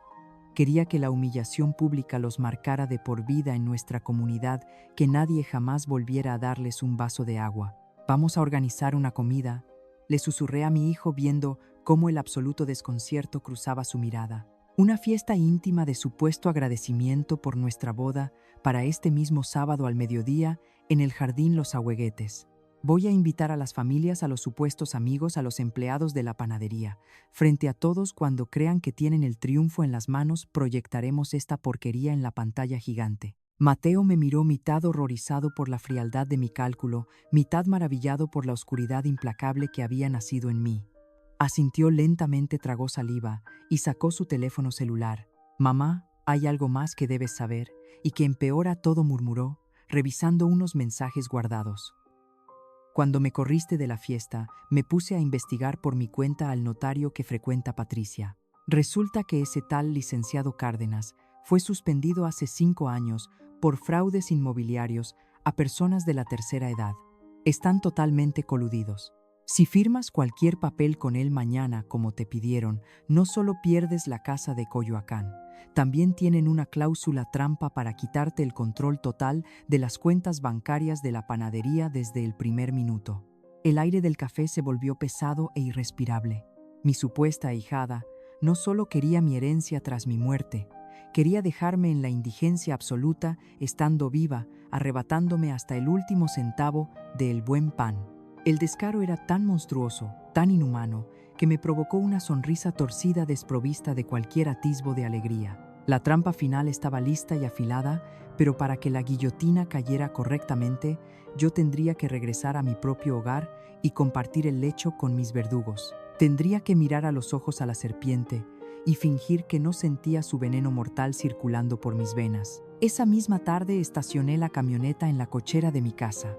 Quería que la humillación pública los marcara de por vida en nuestra comunidad, que nadie jamás volviera a darles un vaso de agua. Vamos a organizar una comida, le susurré a mi hijo viendo cómo el absoluto desconcierto cruzaba su mirada. Una fiesta íntima de supuesto agradecimiento por nuestra boda para este mismo sábado al mediodía en el Jardín Los Ahueguetes. Voy a invitar a las familias, a los supuestos amigos, a los empleados de la panadería. Frente a todos, cuando crean que tienen el triunfo en las manos, proyectaremos esta porquería en la pantalla gigante. Mateo me miró, mitad horrorizado por la frialdad de mi cálculo, mitad maravillado por la oscuridad implacable que había nacido en mí. Asintió lentamente, tragó saliva y sacó su teléfono celular. «Mamá, hay algo más que debes saber y que empeora todo», murmuró, revisando unos mensajes guardados. Cuando me corriste de la fiesta, me puse a investigar por mi cuenta al notario que frecuenta Patricia. Resulta que ese tal licenciado Cárdenas fue suspendido hace 5 años por fraudes inmobiliarios a personas de la tercera edad. Están totalmente coludidos. Si firmas cualquier papel con él mañana como te pidieron, no solo pierdes la casa de Coyoacán, también tienen una cláusula trampa para quitarte el control total de las cuentas bancarias de la panadería desde el primer minuto. El aire del café se volvió pesado e irrespirable. Mi supuesta ahijada no solo quería mi herencia tras mi muerte, quería dejarme en la indigencia absoluta estando viva, arrebatándome hasta el último centavo del buen pan. El descaro era tan monstruoso, tan inhumano, que me provocó una sonrisa torcida desprovista de cualquier atisbo de alegría. La trampa final estaba lista y afilada, pero para que la guillotina cayera correctamente, yo tendría que regresar a mi propio hogar y compartir el lecho con mis verdugos. Tendría que mirar a los ojos a la serpiente y fingir que no sentía su veneno mortal circulando por mis venas. Esa misma tarde estacioné la camioneta en la cochera de mi casa.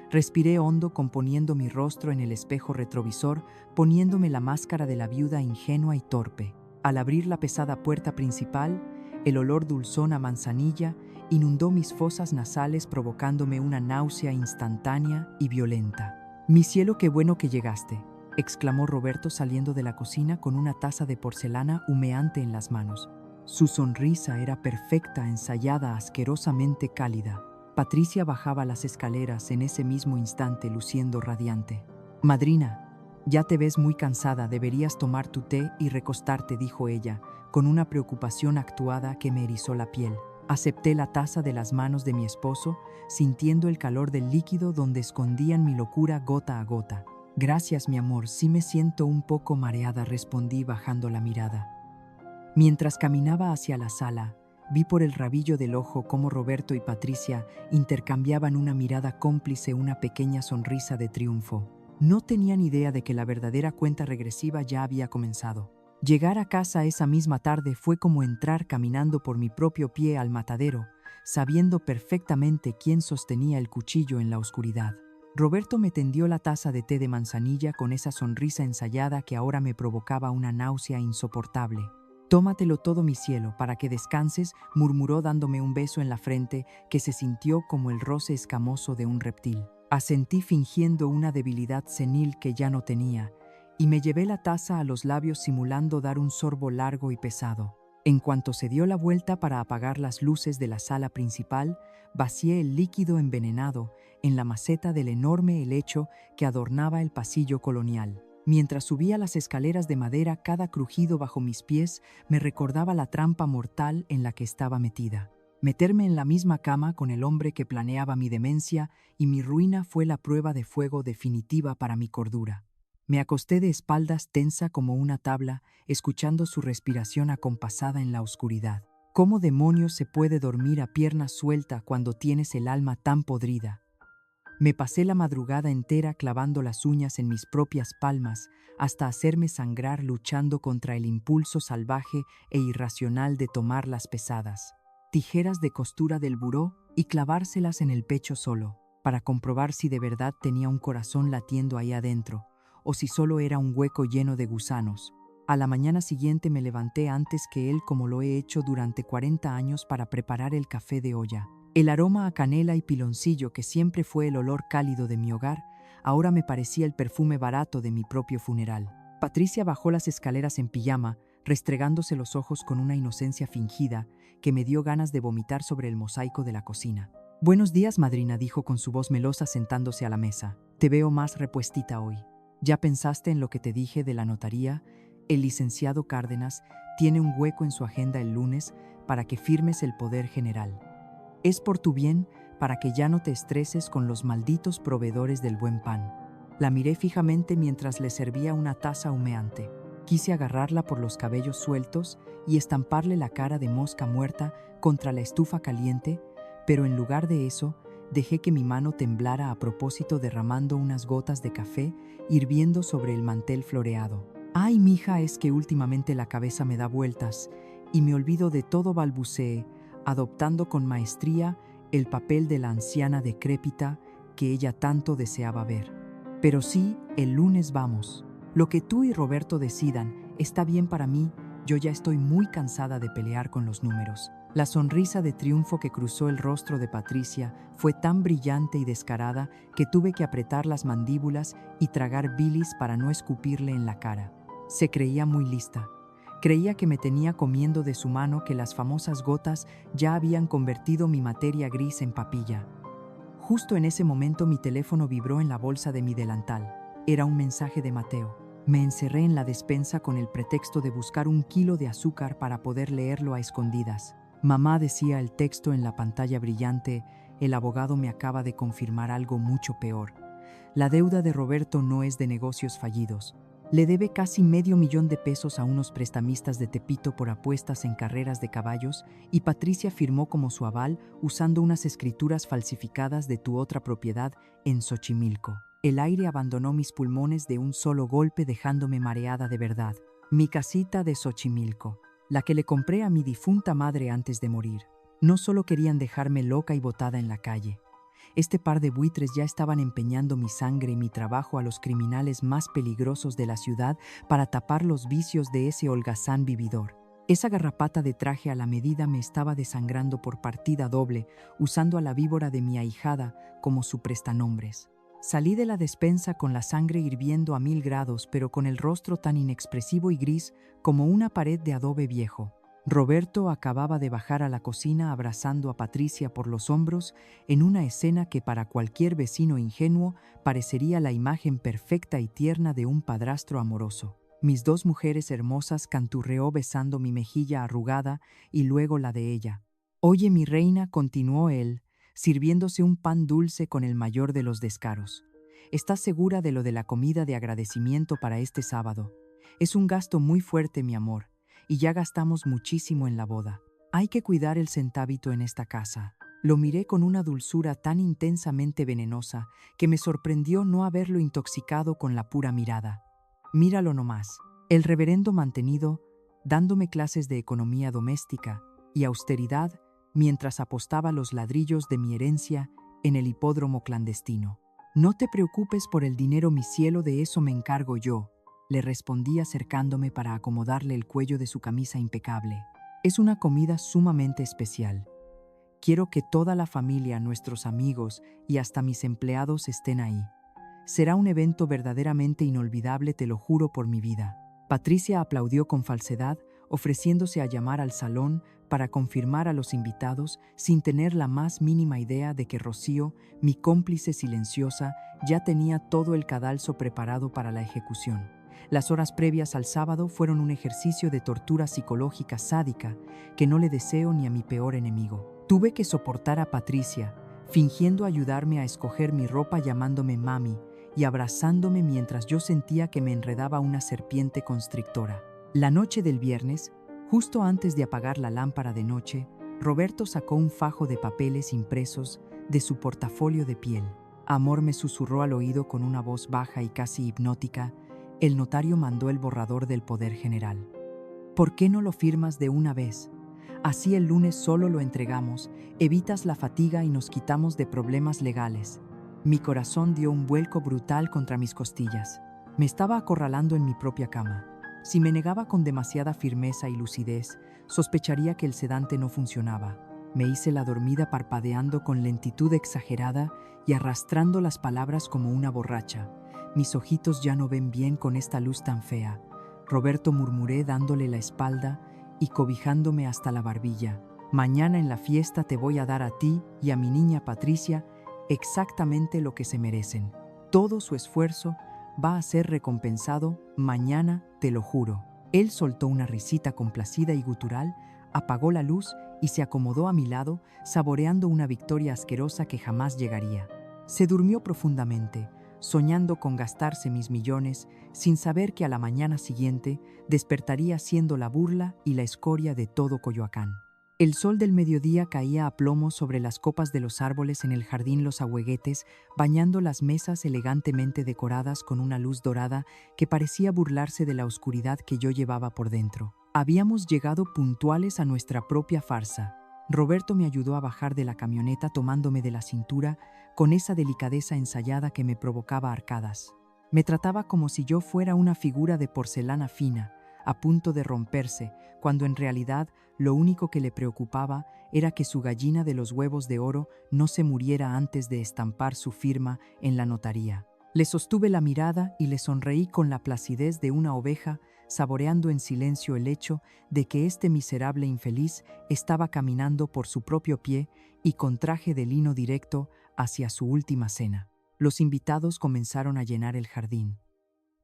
Respiré hondo componiendo mi rostro en el espejo retrovisor, poniéndome la máscara de la viuda ingenua y torpe. Al abrir la pesada puerta principal, el olor dulzón a manzanilla inundó mis fosas nasales provocándome una náusea instantánea y violenta. «Mi cielo, qué bueno que llegaste», exclamó Roberto saliendo de la cocina con una taza de porcelana humeante en las manos. Su sonrisa era perfecta, ensayada, asquerosamente cálida. Patricia bajaba las escaleras en ese mismo instante luciendo radiante. «Madrina, ya te ves muy cansada, deberías tomar tu té y recostarte», dijo ella, con una preocupación actuada que me erizó la piel. Acepté la taza de las manos de mi esposo, sintiendo el calor del líquido donde escondían mi locura gota a gota. «Gracias, mi amor, sí me siento un poco mareada», respondí bajando la mirada. Mientras caminaba hacia la sala, vi por el rabillo del ojo cómo Roberto y Patricia intercambiaban una mirada cómplice, una pequeña sonrisa de triunfo. No tenían idea de que la verdadera cuenta regresiva ya había comenzado. Llegar a casa esa misma tarde fue como entrar caminando por mi propio pie al matadero, sabiendo perfectamente quién sostenía el cuchillo en la oscuridad. Roberto me tendió la taza de té de manzanilla con esa sonrisa ensayada que ahora me provocaba una náusea insoportable. «Tómatelo todo, mi cielo, para que descanses», murmuró dándome un beso en la frente que se sintió como el roce escamoso de un reptil. Asentí fingiendo una debilidad senil que ya no tenía, y me llevé la taza a los labios simulando dar un sorbo largo y pesado. En cuanto se dio la vuelta para apagar las luces de la sala principal, vacié el líquido envenenado en la maceta del enorme helecho que adornaba el pasillo colonial. Mientras subía las escaleras de madera, cada crujido bajo mis pies me recordaba la trampa mortal en la que estaba metida. Meterme en la misma cama con el hombre que planeaba mi demencia y mi ruina fue la prueba de fuego definitiva para mi cordura. Me acosté de espaldas tensa como una tabla, escuchando su respiración acompasada en la oscuridad. ¿Cómo demonios se puede dormir a pierna suelta cuando tienes el alma tan podrida? Me pasé la madrugada entera clavando las uñas en mis propias palmas hasta hacerme sangrar luchando contra el impulso salvaje e irracional de tomar las pesadas tijeras de costura del buró y clavárselas en el pecho solo, para comprobar si de verdad tenía un corazón latiendo ahí adentro, o si solo era un hueco lleno de gusanos. A la mañana siguiente me levanté antes que él, como lo he hecho durante 40 años para preparar el café de olla. El aroma a canela y piloncillo, que siempre fue el olor cálido de mi hogar, ahora me parecía el perfume barato de mi propio funeral. Patricia bajó las escaleras en pijama, restregándose los ojos con una inocencia fingida que me dio ganas de vomitar sobre el mosaico de la cocina. «Buenos días, madrina», dijo con su voz melosa sentándose a la mesa. «Te veo más repuestita hoy. ¿Ya pensaste en lo que te dije de la notaría? El licenciado Cárdenas tiene un hueco en su agenda el lunes para que firmes el poder general. Es por tu bien, para que ya no te estreses con los malditos proveedores del buen pan». La miré fijamente mientras le servía una taza humeante. Quise agarrarla por los cabellos sueltos y estamparle la cara de mosca muerta contra la estufa caliente, pero en lugar de eso, dejé que mi mano temblara a propósito, derramando unas gotas de café hirviendo sobre el mantel floreado. «Ay, mija, es que últimamente la cabeza me da vueltas y me olvido de todo», balbuceé, adoptando con maestría el papel de la anciana decrépita que ella tanto deseaba ver. «Pero sí, el lunes vamos. Lo que tú y Roberto decidan está bien para mí, yo ya estoy muy cansada de pelear con los números». La sonrisa de triunfo que cruzó el rostro de Patricia fue tan brillante y descarada que tuve que apretar las mandíbulas y tragar bilis para no escupirle en la cara. Se creía muy lista. Creía que me tenía comiendo de su mano, que las famosas gotas ya habían convertido mi materia gris en papilla. Justo en ese momento mi teléfono vibró en la bolsa de mi delantal. Era un mensaje de Mateo. Me encerré en la despensa con el pretexto de buscar 1 kilo de azúcar para poder leerlo a escondidas. Mamá, decía el texto en la pantalla brillante, el abogado me acaba de confirmar algo mucho peor. La deuda de Roberto no es de negocios fallidos. Le debe casi $500,000 a unos prestamistas de Tepito por apuestas en carreras de caballos y Patricia firmó como su aval usando unas escrituras falsificadas de tu otra propiedad en Xochimilco. El aire abandonó mis pulmones de un solo golpe, dejándome mareada de verdad. Mi casita de Xochimilco, la que le compré a mi difunta madre antes de morir. No solo querían dejarme loca y botada en la calle. Este par de buitres ya estaban empeñando mi sangre y mi trabajo a los criminales más peligrosos de la ciudad para tapar los vicios de ese holgazán vividor. Esa garrapata de traje a la medida me estaba desangrando por partida doble, usando a la víbora de mi ahijada como su prestanombres. Salí de la despensa con la sangre hirviendo a 1000 grados, pero con el rostro tan inexpresivo y gris como una pared de adobe viejo. Roberto acababa de bajar a la cocina abrazando a Patricia por los hombros en una escena que para cualquier vecino ingenuo parecería la imagen perfecta y tierna de un padrastro amoroso. Mis 2 mujeres hermosas, canturreó besando mi mejilla arrugada y luego la de ella. Oye, mi reina, continuó él, sirviéndose un pan dulce con el mayor de los descaros. ¿Estás segura de lo de la comida de agradecimiento para este sábado? Es un gasto muy fuerte, mi amor. Y ya gastamos muchísimo en la boda. Hay que cuidar el centavito en esta casa. Lo miré con una dulzura tan intensamente venenosa que me sorprendió no haberlo intoxicado con la pura mirada. Míralo nomás. El reverendo mantenido, dándome clases de economía doméstica y austeridad mientras apostaba los ladrillos de mi herencia en el hipódromo clandestino. No te preocupes por el dinero, mi cielo, de eso me encargo yo, le respondí acercándome para acomodarle el cuello de su camisa impecable. Es una comida sumamente especial. Quiero que toda la familia, nuestros amigos y hasta mis empleados estén ahí. Será un evento verdaderamente inolvidable, te lo juro por mi vida. Patricia aplaudió con falsedad, ofreciéndose a llamar al salón para confirmar a los invitados sin tener la más mínima idea de que Rocío, mi cómplice silenciosa, ya tenía todo el cadalso preparado para la ejecución. Las horas previas al sábado fueron un ejercicio de tortura psicológica sádica que no le deseo ni a mi peor enemigo. Tuve que soportar a Patricia, fingiendo ayudarme a escoger mi ropa, llamándome mami y abrazándome mientras yo sentía que me enredaba una serpiente constrictora. La noche del viernes, justo antes de apagar la lámpara de noche, Roberto sacó un fajo de papeles impresos de su portafolio de piel. Amor, me susurró al oído con una voz baja y casi hipnótica. El notario mandó el borrador del Poder General. ¿Por qué no lo firmas de una vez? Así el lunes solo lo entregamos, evitas la fatiga y nos quitamos de problemas legales. Mi corazón dio un vuelco brutal contra mis costillas. Me estaba acorralando en mi propia cama. Si me negaba con demasiada firmeza y lucidez, sospecharía que el sedante no funcionaba. Me hice la dormida parpadeando con lentitud exagerada y arrastrando las palabras como una borracha. Mis ojitos ya no ven bien con esta luz tan fea. Roberto, murmuré dándole la espalda y cobijándome hasta la barbilla. Mañana en la fiesta te voy a dar a ti y a mi niña Patricia exactamente lo que se merecen. Todo su esfuerzo va a ser recompensado mañana, te lo juro. Él soltó una risita complacida y gutural, apagó la luz y se acomodó a mi lado, saboreando una victoria asquerosa que jamás llegaría. Se durmió profundamente, soñando con gastarse mis millones, sin saber que a la mañana siguiente despertaría siendo la burla y la escoria de todo Coyoacán. El sol del mediodía caía a plomo sobre las copas de los árboles en el jardín Los Ahuehuetes, bañando las mesas elegantemente decoradas con una luz dorada que parecía burlarse de la oscuridad que yo llevaba por dentro. Habíamos llegado puntuales a nuestra propia farsa. Roberto me ayudó a bajar de la camioneta tomándome de la cintura con esa delicadeza ensayada que me provocaba arcadas. Me trataba como si yo fuera una figura de porcelana fina, a punto de romperse, cuando en realidad lo único que le preocupaba era que su gallina de los huevos de oro no se muriera antes de estampar su firma en la notaría. Le sostuve la mirada y le sonreí con la placidez de una oveja, saboreando en silencio el hecho de que este miserable infeliz estaba caminando por su propio pie y con traje de lino directo hacia su última cena. Los invitados comenzaron a llenar el jardín.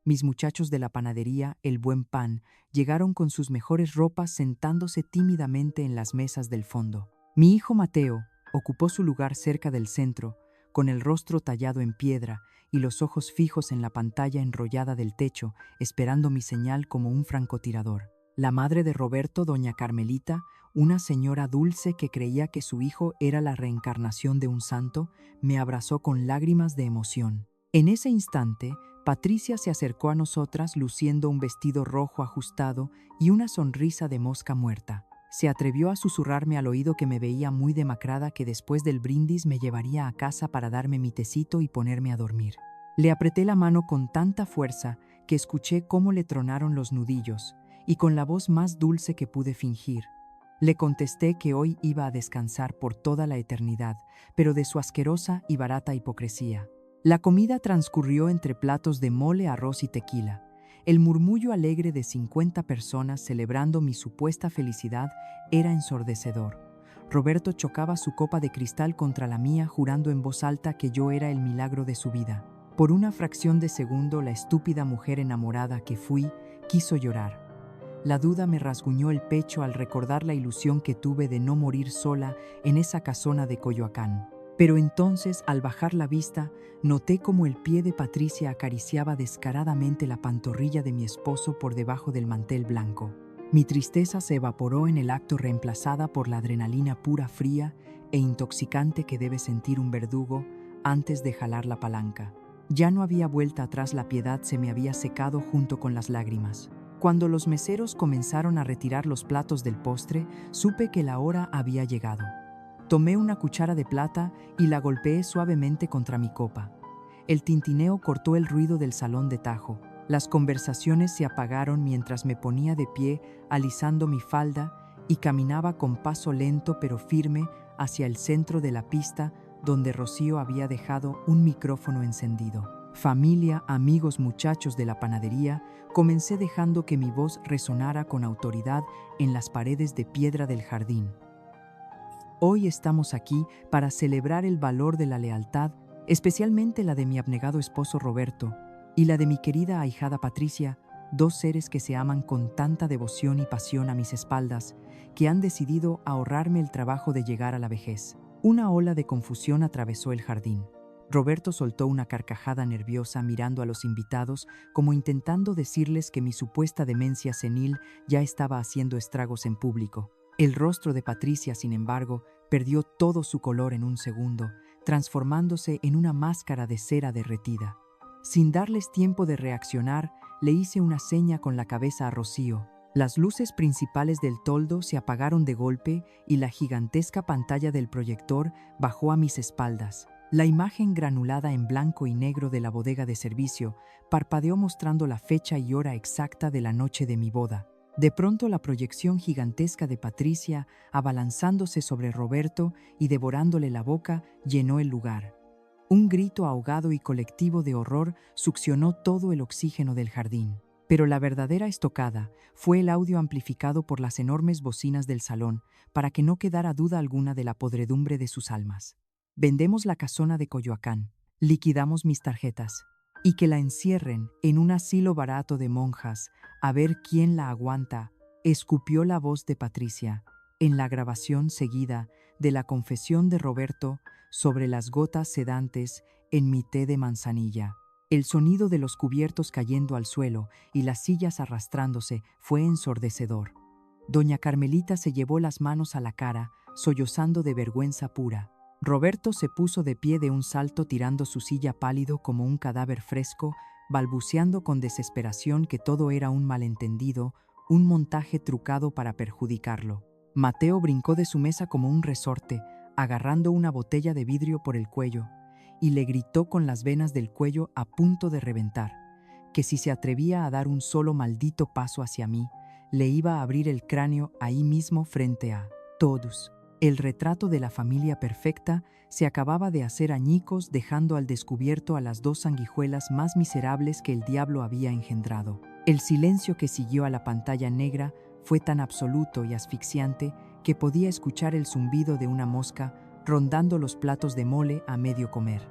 Mis muchachos de la panadería, el Buen Pan, llegaron con sus mejores ropas sentándose tímidamente en las mesas del fondo. Mi hijo Mateo ocupó su lugar cerca del centro, con el rostro tallado en piedra y los ojos fijos en la pantalla enrollada del techo, esperando mi señal como un francotirador. La madre de Roberto, doña Carmelita, una señora dulce que creía que su hijo era la reencarnación de un santo, me abrazó con lágrimas de emoción. En ese instante, Patricia se acercó a nosotras luciendo un vestido rojo ajustado y una sonrisa de mosca muerta. Se atrevió a susurrarme al oído que me veía muy demacrada, que después del brindis me llevaría a casa para darme mi tecito y ponerme a dormir. Le apreté la mano con tanta fuerza que escuché cómo le tronaron los nudillos, y con la voz más dulce que pude fingir, le contesté que hoy iba a descansar por toda la eternidad, pero de su asquerosa y barata hipocresía. La comida transcurrió entre platos de mole, arroz y tequila. El murmullo alegre de 50 personas celebrando mi supuesta felicidad era ensordecedor. Roberto chocaba su copa de cristal contra la mía, jurando en voz alta que yo era el milagro de su vida. Por una fracción de segundo, la estúpida mujer enamorada que fui quiso llorar. La duda me rasguñó el pecho al recordar la ilusión que tuve de no morir sola en esa casona de Coyoacán. Pero entonces, al bajar la vista, noté cómo el pie de Patricia acariciaba descaradamente la pantorrilla de mi esposo por debajo del mantel blanco. Mi tristeza se evaporó en el acto, reemplazada por la adrenalina pura, fría e intoxicante que debe sentir un verdugo antes de jalar la palanca. Ya no había vuelta atrás, la piedad se me había secado junto con las lágrimas. Cuando los meseros comenzaron a retirar los platos del postre, supe que la hora había llegado. Tomé una cuchara de plata y la golpeé suavemente contra mi copa. El tintineo cortó el ruido del salón de tajo. Las conversaciones se apagaron mientras me ponía de pie, alisando mi falda, y caminaba con paso lento pero firme hacia el centro de la pista, donde Rocío había dejado un micrófono encendido. Familia, amigos, muchachos de la panadería, comencé dejando que mi voz resonara con autoridad en las paredes de piedra del jardín. Hoy estamos aquí para celebrar el valor de la lealtad, especialmente la de mi abnegado esposo Roberto y la de mi querida ahijada Patricia, dos seres que se aman con tanta devoción y pasión a mis espaldas, que han decidido ahorrarme el trabajo de llegar a la vejez. Una ola de confusión atravesó el jardín. Roberto soltó una carcajada nerviosa mirando a los invitados, como intentando decirles que mi supuesta demencia senil ya estaba haciendo estragos en público. El rostro de Patricia, sin embargo, perdió todo su color en un segundo, transformándose en una máscara de cera derretida. Sin darles tiempo de reaccionar, le hice una seña con la cabeza a Rocío. Las luces principales del toldo se apagaron de golpe y la gigantesca pantalla del proyector bajó a mis espaldas. La imagen granulada en blanco y negro de la bodega de servicio parpadeó mostrando la fecha y hora exacta de la noche de mi boda. De pronto, la proyección gigantesca de Patricia, abalanzándose sobre Roberto y devorándole la boca, llenó el lugar. Un grito ahogado y colectivo de horror succionó todo el oxígeno del jardín. Pero la verdadera estocada fue el audio amplificado por las enormes bocinas del salón, para que no quedara duda alguna de la podredumbre de sus almas. Vendemos la casona de Coyoacán, liquidamos mis tarjetas, y que la encierren en un asilo barato de monjas, a ver quién la aguanta, escupió la voz de Patricia, en la grabación seguida de la confesión de Roberto sobre las gotas sedantes en mi té de manzanilla. El sonido de los cubiertos cayendo al suelo y las sillas arrastrándose fue ensordecedor. Doña Carmelita se llevó las manos a la cara, sollozando de vergüenza pura. Roberto se puso de pie de un salto, tirando su silla pálido como un cadáver fresco, balbuceando con desesperación que todo era un malentendido, un montaje trucado para perjudicarlo. Mateo brincó de su mesa como un resorte, agarrando una botella de vidrio por el cuello, y le gritó con las venas del cuello a punto de reventar: que si se atrevía a dar un solo maldito paso hacia mí, le iba a abrir el cráneo ahí mismo frente a todos. El retrato de la familia perfecta se acababa de hacer añicos, dejando al descubierto a las dos sanguijuelas más miserables que el diablo había engendrado. El silencio que siguió a la pantalla negra fue tan absoluto y asfixiante que podía escuchar el zumbido de una mosca rondando los platos de mole a medio comer.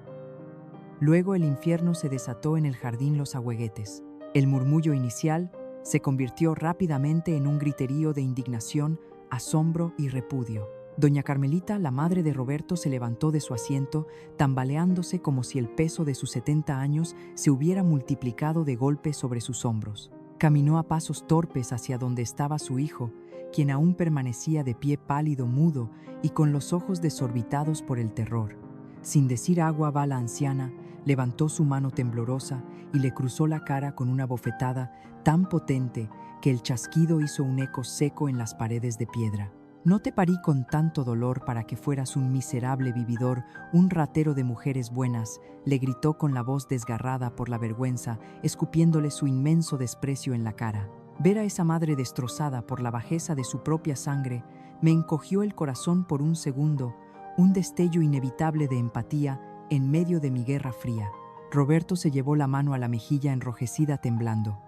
Luego el infierno se desató en el jardín Los Ahuehuetes. El murmullo inicial se convirtió rápidamente en un griterío de indignación, asombro y repudio. Doña Carmelita, la madre de Roberto, se levantó de su asiento, tambaleándose como si el peso de sus 70 años se hubiera multiplicado de golpe sobre sus hombros. Caminó a pasos torpes hacia donde estaba su hijo, quien aún permanecía de pie pálido, mudo y con los ojos desorbitados por el terror. Sin decir agua va la anciana, levantó su mano temblorosa y le cruzó la cara con una bofetada tan potente que el chasquido hizo un eco seco en las paredes de piedra. No te parí con tanto dolor para que fueras un miserable vividor, un ratero de mujeres buenas, le gritó con la voz desgarrada por la vergüenza, escupiéndole su inmenso desprecio en la cara. Ver a esa madre destrozada por la bajeza de su propia sangre me encogió el corazón por un segundo, un destello inevitable de empatía en medio de mi guerra fría. Roberto se llevó la mano a la mejilla enrojecida temblando.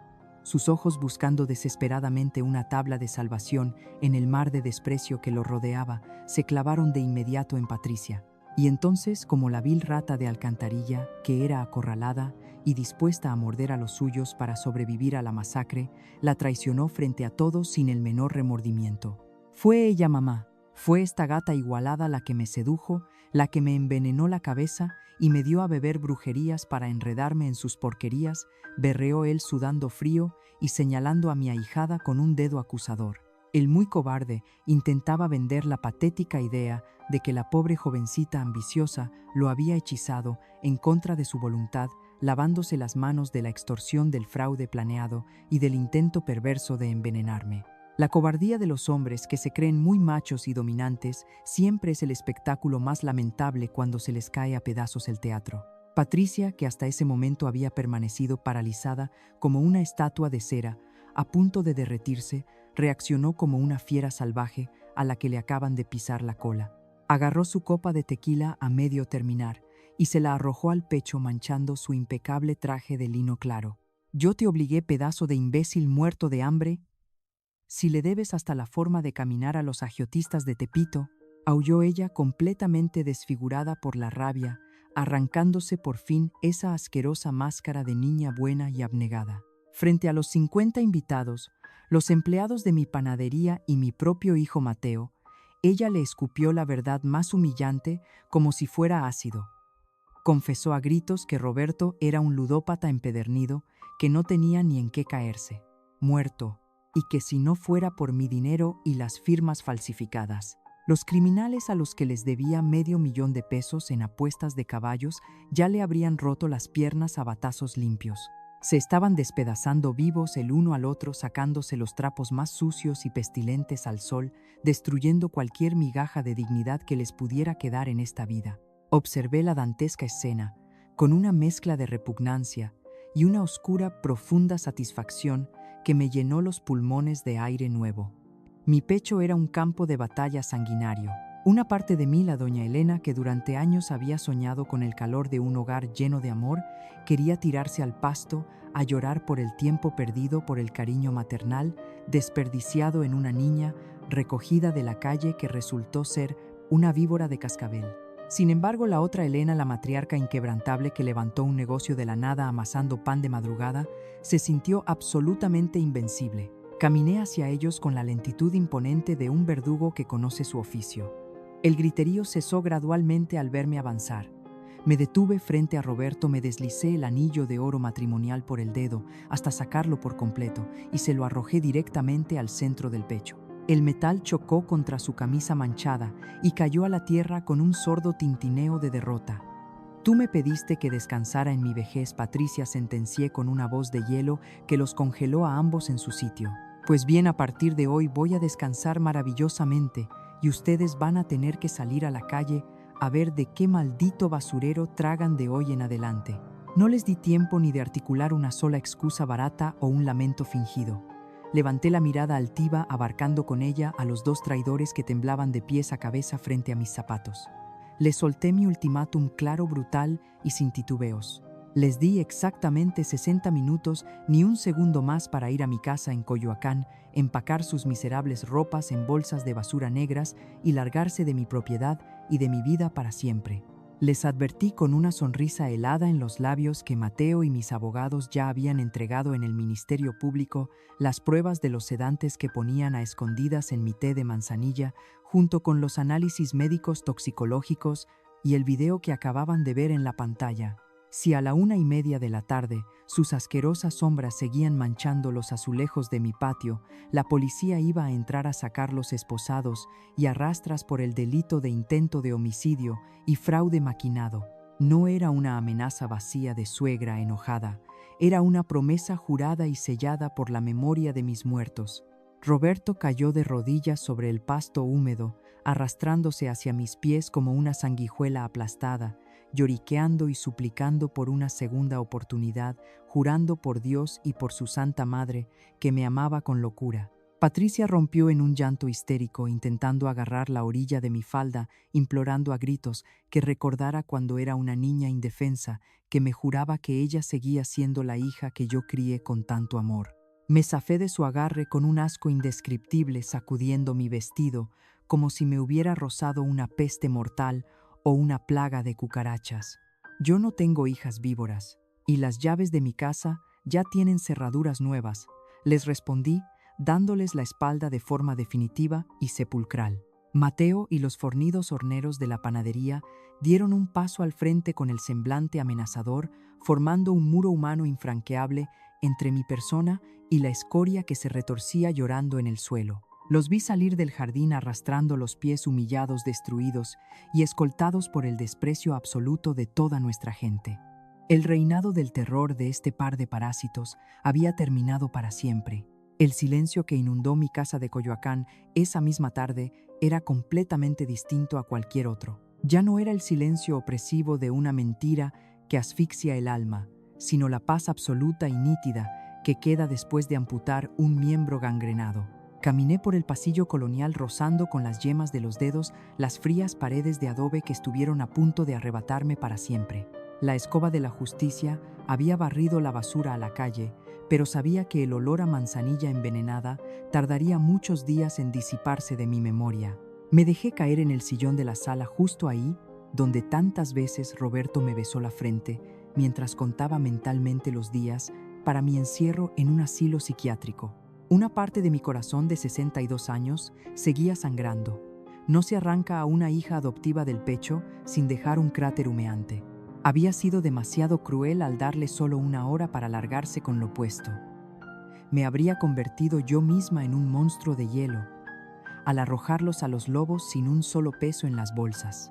Sus ojos buscando desesperadamente una tabla de salvación en el mar de desprecio que lo rodeaba, se clavaron de inmediato en Patricia. Y entonces, como la vil rata de alcantarilla, que era acorralada y dispuesta a morder a los suyos para sobrevivir a la masacre, la traicionó frente a todos sin el menor remordimiento. Fue ella, mamá. Fue esta gata igualada la que me sedujo, la que me envenenó la cabeza y me dio a beber brujerías para enredarme en sus porquerías, berreó él sudando frío y señalando a mi ahijada con un dedo acusador. El muy cobarde intentaba vender la patética idea de que la pobre jovencita ambiciosa lo había hechizado en contra de su voluntad, lavándose las manos de la extorsión del fraude planeado y del intento perverso de envenenarme. La cobardía de los hombres que se creen muy machos y dominantes siempre es el espectáculo más lamentable cuando se les cae a pedazos el teatro. Patricia, que hasta ese momento había permanecido paralizada como una estatua de cera, a punto de derretirse, reaccionó como una fiera salvaje a la que le acaban de pisar la cola. Agarró su copa de tequila a medio terminar y se la arrojó al pecho manchando su impecable traje de lino claro. «Yo te obligué, pedazo de imbécil muerto de hambre. Si le debes hasta la forma de caminar a los agiotistas de Tepito», aulló ella completamente desfigurada por la rabia, arrancándose por fin esa asquerosa máscara de niña buena y abnegada. Frente a los 50 invitados, los empleados de mi panadería y mi propio hijo Mateo, ella le escupió la verdad más humillante como si fuera ácido. Confesó a gritos que Roberto era un ludópata empedernido que no tenía ni en qué caerse, muerto, y que si no fuera por mi dinero y las firmas falsificadas, los criminales a los que les debía $500,000 en apuestas de caballos ya le habrían roto las piernas a batazos limpios. Se estaban despedazando vivos el uno al otro, sacándose los trapos más sucios y pestilentes al sol, destruyendo cualquier migaja de dignidad que les pudiera quedar en esta vida. Observé la dantesca escena, con una mezcla de repugnancia y una oscura, profunda satisfacción que me llenó los pulmones de aire nuevo. Mi pecho era un campo de batalla sanguinario. Una parte de mí, la doña Elena, que durante años había soñado con el calor de un hogar lleno de amor, quería tirarse al pasto a llorar por el tiempo perdido, por el cariño maternal desperdiciado en una niña recogida de la calle que resultó ser una víbora de cascabel. Sin embargo, la otra Elena, la matriarca inquebrantable que levantó un negocio de la nada amasando pan de madrugada, se sintió absolutamente invencible. Caminé hacia ellos con la lentitud imponente de un verdugo que conoce su oficio. El griterío cesó gradualmente al verme avanzar. Me detuve frente a Roberto, me deslicé el anillo de oro matrimonial por el dedo hasta sacarlo por completo y se lo arrojé directamente al centro del pecho. El metal chocó contra su camisa manchada y cayó a la tierra con un sordo tintineo de derrota. «Tú me pediste que descansara en mi vejez», Patricia sentencié con una voz de hielo que los congeló a ambos en su sitio. «Pues bien, a partir de hoy voy a descansar maravillosamente y ustedes van a tener que salir a la calle a ver de qué maldito basurero tragan de hoy en adelante». No les di tiempo ni de articular una sola excusa barata o un lamento fingido. Levanté la mirada altiva, abarcando con ella a los dos traidores que temblaban de pies a cabeza frente a mis zapatos. Les solté mi ultimátum claro, brutal y sin titubeos. Les di exactamente 60 minutos, ni un segundo más, para ir a mi casa en Coyoacán, empacar sus miserables ropas en bolsas de basura negras y largarse de mi propiedad y de mi vida para siempre. Les advertí con una sonrisa helada en los labios que Mateo y mis abogados ya habían entregado en el Ministerio Público las pruebas de los sedantes que ponían a escondidas en mi té de manzanilla, junto con los análisis médicos toxicológicos y el video que acababan de ver en la pantalla. Si a la 1:30 de la tarde sus asquerosas sombras seguían manchando los azulejos de mi patio, la policía iba a entrar a sacarlos esposados y a rastras por el delito de intento de homicidio y fraude maquinado. No era una amenaza vacía de suegra enojada, era una promesa jurada y sellada por la memoria de mis muertos. Roberto cayó de rodillas sobre el pasto húmedo, arrastrándose hacia mis pies como una sanguijuela aplastada, lloriqueando y suplicando por una segunda oportunidad, jurando por Dios y por su Santa Madre que me amaba con locura. Patricia rompió en un llanto histérico, intentando agarrar la orilla de mi falda, implorando a gritos que recordara cuando era una niña indefensa, que me juraba que ella seguía siendo la hija que yo crié con tanto amor. Me zafé de su agarre con un asco indescriptible, sacudiendo mi vestido, como si me hubiera rozado una peste mortal o una plaga de cucarachas. Yo no tengo hijas víboras, y las llaves de mi casa ya tienen cerraduras nuevas, les respondí, dándoles la espalda de forma definitiva y sepulcral. Mateo y los fornidos horneros de la panadería dieron un paso al frente con el semblante amenazador, formando un muro humano infranqueable entre mi persona y la escoria que se retorcía llorando en el suelo. Los vi salir del jardín arrastrando los pies humillados, destruidos y escoltados por el desprecio absoluto de toda nuestra gente. El reinado del terror de este par de parásitos había terminado para siempre. El silencio que inundó mi casa de Coyoacán esa misma tarde era completamente distinto a cualquier otro. Ya no era el silencio opresivo de una mentira que asfixia el alma, sino la paz absoluta y nítida que queda después de amputar un miembro gangrenado. Caminé por el pasillo colonial rozando con las yemas de los dedos las frías paredes de adobe que estuvieron a punto de arrebatarme para siempre. La escoba de la justicia había barrido la basura a la calle, pero sabía que el olor a manzanilla envenenada tardaría muchos días en disiparse de mi memoria. Me dejé caer en el sillón de la sala, justo ahí donde tantas veces Roberto me besó la frente mientras contaba mentalmente los días para mi encierro en un asilo psiquiátrico. Una parte de mi corazón de 62 años seguía sangrando. No se arranca a una hija adoptiva del pecho sin dejar un cráter humeante. Había sido demasiado cruel al darle solo 1 hora para largarse con lo opuesto. Me habría convertido yo misma en un monstruo de hielo, al arrojarlos a los lobos sin un solo peso en las bolsas.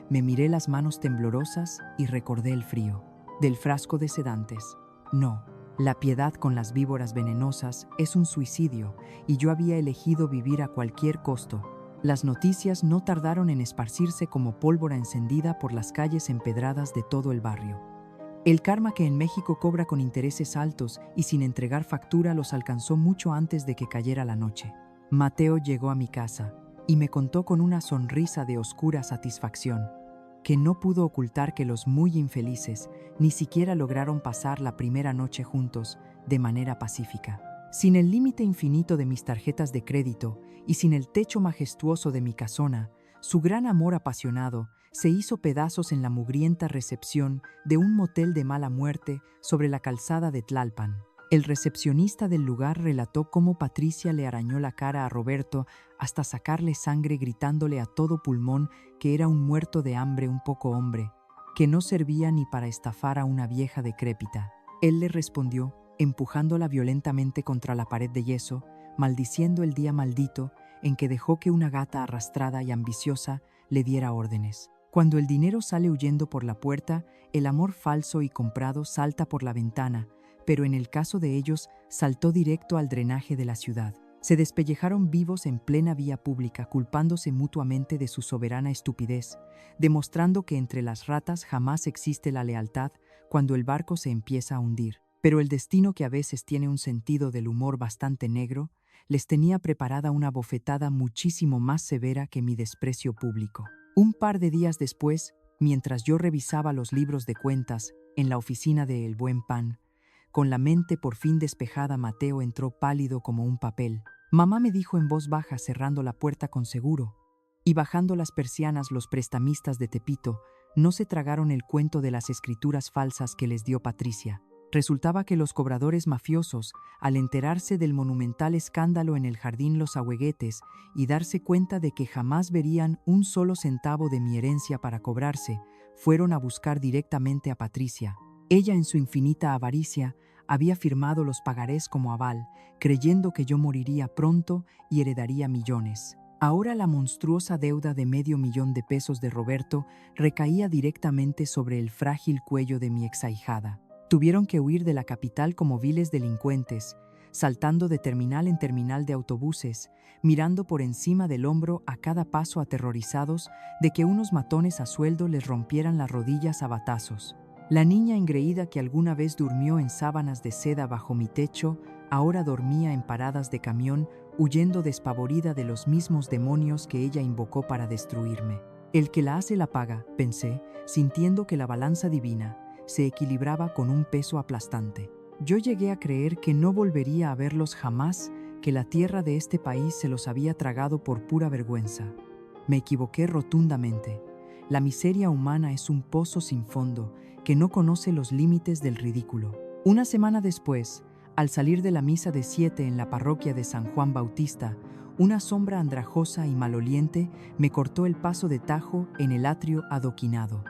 Me miré las manos temblorosas y recordé el frío del frasco de sedantes. No, la piedad con las víboras venenosas es un suicidio y yo había elegido vivir a cualquier costo. Las noticias no tardaron en esparcirse como pólvora encendida por las calles empedradas de todo el barrio. El karma, que en México cobra con intereses altos y sin entregar factura, los alcanzó mucho antes de que cayera la noche. Mateo llegó a mi casa y me contó con una sonrisa de oscura satisfacción que no pudo ocultar que los muy infelices ni siquiera lograron pasar la primera noche juntos de manera pacífica. Sin el límite infinito de mis tarjetas de crédito y sin el techo majestuoso de mi casona, su gran amor apasionado se hizo pedazos en la mugrienta recepción de un motel de mala muerte sobre la calzada de Tlalpan. El recepcionista del lugar relató cómo Patricia le arañó la cara a Roberto hasta sacarle sangre, gritándole a todo pulmón que era un muerto de hambre, un poco hombre, que no servía ni para estafar a una vieja decrépita. Él le respondió, empujándola violentamente contra la pared de yeso, maldiciendo el día maldito en que dejó que una gata arrastrada y ambiciosa le diera órdenes. Cuando el dinero sale huyendo por la puerta, el amor falso y comprado salta por la ventana, pero en el caso de ellos saltó directo al drenaje de la ciudad. Se despellejaron vivos en plena vía pública, culpándose mutuamente de su soberana estupidez, demostrando que entre las ratas jamás existe la lealtad cuando el barco se empieza a hundir. Pero el destino, que a veces tiene un sentido del humor bastante negro, les tenía preparada una bofetada muchísimo más severa que mi desprecio público. Un par de días después, mientras yo revisaba los libros de cuentas en la oficina de El Buen Pan, con la mente por fin despejada, Mateo entró pálido como un papel. Mamá, me dijo en voz baja, cerrando la puerta con seguro. Y bajando las persianas, los prestamistas de Tepito no se tragaron el cuento de las escrituras falsas que les dio Patricia. Resultaba que los cobradores mafiosos, al enterarse del monumental escándalo en el jardín Los Ahueguetes y darse cuenta de que jamás verían un solo centavo de mi herencia para cobrarse, fueron a buscar directamente a Patricia. Ella, en su infinita avaricia, había firmado los pagarés como aval, creyendo que yo moriría pronto y heredaría millones. Ahora la monstruosa deuda de $500,000 de Roberto recaía directamente sobre el frágil cuello de mi exahijada. Tuvieron que huir de la capital como viles delincuentes, saltando de terminal en terminal de autobuses, mirando por encima del hombro a cada paso, aterrorizados de que unos matones a sueldo les rompieran las rodillas a batazos. La niña engreída que alguna vez durmió en sábanas de seda bajo mi techo, ahora dormía en paradas de camión, huyendo despavorida de los mismos demonios que ella invocó para destruirme. El que la hace la paga, pensé, sintiendo que la balanza divina se equilibraba con un peso aplastante. Yo llegué a creer que no volvería a verlos jamás, que la tierra de este país se los había tragado por pura vergüenza. Me equivoqué rotundamente. La miseria humana es un pozo sin fondo que no conoce los límites del ridículo. Una semana después, al salir de la misa de 7 en la parroquia de San Juan Bautista, una sombra andrajosa y maloliente me cortó el paso de tajo en el atrio adoquinado.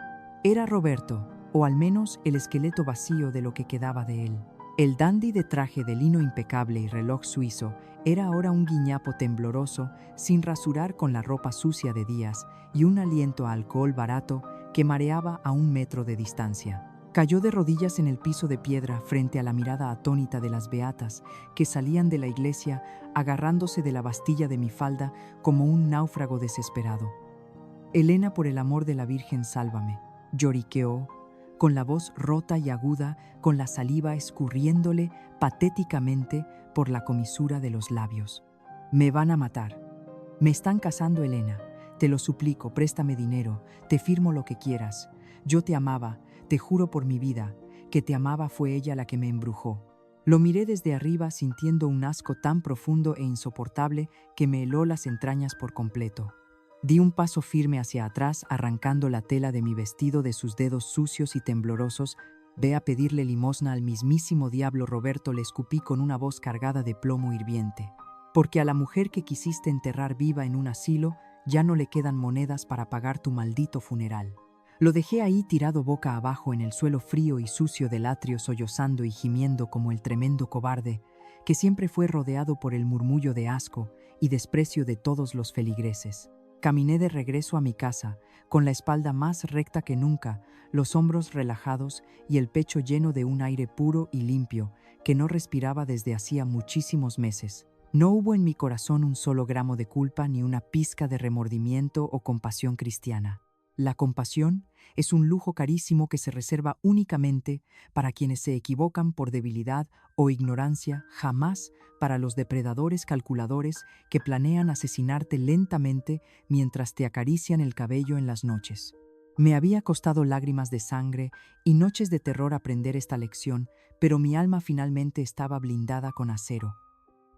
Era Roberto, o al menos el esqueleto vacío de lo que quedaba de él. El dandy de traje de lino impecable y reloj suizo era ahora un guiñapo tembloroso, sin rasurar, con la ropa sucia de días y un aliento a alcohol barato que mareaba a 1 metro de distancia. Cayó de rodillas en el piso de piedra frente a la mirada atónita de las beatas que salían de la iglesia, agarrándose de la bastilla de mi falda como un náufrago desesperado. Elena, por el amor de la Virgen, sálvame, lloriqueó, con la voz rota y aguda, con la saliva escurriéndole patéticamente por la comisura de los labios. Me van a matar. Me están cazando, Elena. Te lo suplico, préstame dinero, te firmo lo que quieras. Yo te amaba, te juro por mi vida, que te amaba. Fue ella la que me embrujó. Lo miré desde arriba, sintiendo un asco tan profundo e insoportable que me heló las entrañas por completo. Di un paso firme hacia atrás, arrancando la tela de mi vestido de sus dedos sucios y temblorosos. Ve a pedirle limosna al mismísimo diablo, Roberto, le escupí con una voz cargada de plomo hirviente. Porque a la mujer que quisiste enterrar viva en un asilo, ya no le quedan monedas para pagar tu maldito funeral. Lo dejé ahí tirado boca abajo en el suelo frío y sucio del atrio, sollozando y gimiendo como el tremendo cobarde, que siempre fue rodeado por el murmullo de asco y desprecio de todos los feligreses. Caminé de regreso a mi casa, con la espalda más recta que nunca, los hombros relajados y el pecho lleno de un aire puro y limpio que no respiraba desde hacía muchísimos meses. No hubo en mi corazón un solo gramo de culpa ni una pizca de remordimiento o compasión cristiana. La compasión es un lujo carísimo que se reserva únicamente para quienes se equivocan por debilidad o ignorancia, jamás para los depredadores calculadores que planean asesinarte lentamente mientras te acarician el cabello en las noches. Me había costado lágrimas de sangre y noches de terror aprender esta lección, pero mi alma finalmente estaba blindada con acero.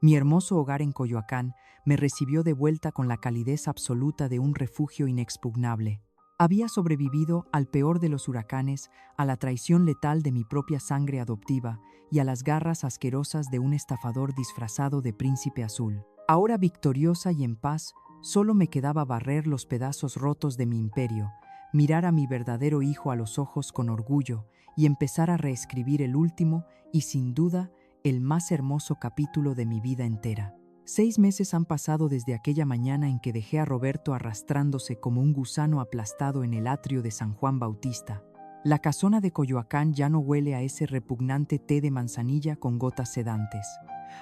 Mi hermoso hogar en Coyoacán me recibió de vuelta con la calidez absoluta de un refugio inexpugnable. Había sobrevivido al peor de los huracanes, a la traición letal de mi propia sangre adoptiva y a las garras asquerosas de un estafador disfrazado de príncipe azul. Ahora, victoriosa y en paz, solo me quedaba barrer los pedazos rotos de mi imperio, mirar a mi verdadero hijo a los ojos con orgullo y empezar a reescribir el último y, sin duda, el más hermoso capítulo de mi vida entera. 6 meses han pasado desde aquella mañana en que dejé a Roberto arrastrándose como un gusano aplastado en el atrio de San Juan Bautista. La casona de Coyoacán ya no huele a ese repugnante té de manzanilla con gotas sedantes.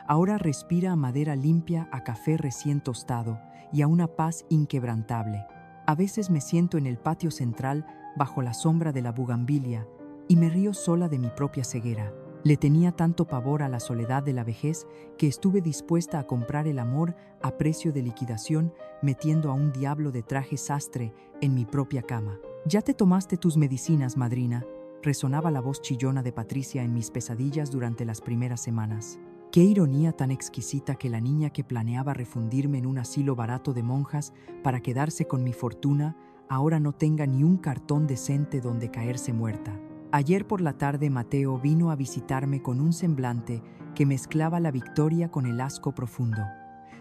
Ahora respira a madera limpia, a café recién tostado y a una paz inquebrantable. A veces me siento en el patio central, bajo la sombra de la bugambilia, y me río sola de mi propia ceguera. Le tenía tanto pavor a la soledad de la vejez que estuve dispuesta a comprar el amor a precio de liquidación, metiendo a un diablo de traje sastre en mi propia cama. «¿Ya te tomaste tus medicinas, madrina?», resonaba la voz chillona de Patricia en mis pesadillas durante las primeras semanas. Qué ironía tan exquisita que la niña que planeaba refundirme en un asilo barato de monjas para quedarse con mi fortuna ahora no tenga ni un cartón decente donde caerse muerta. Ayer por la tarde Mateo vino a visitarme con un semblante que mezclaba la victoria con el asco profundo.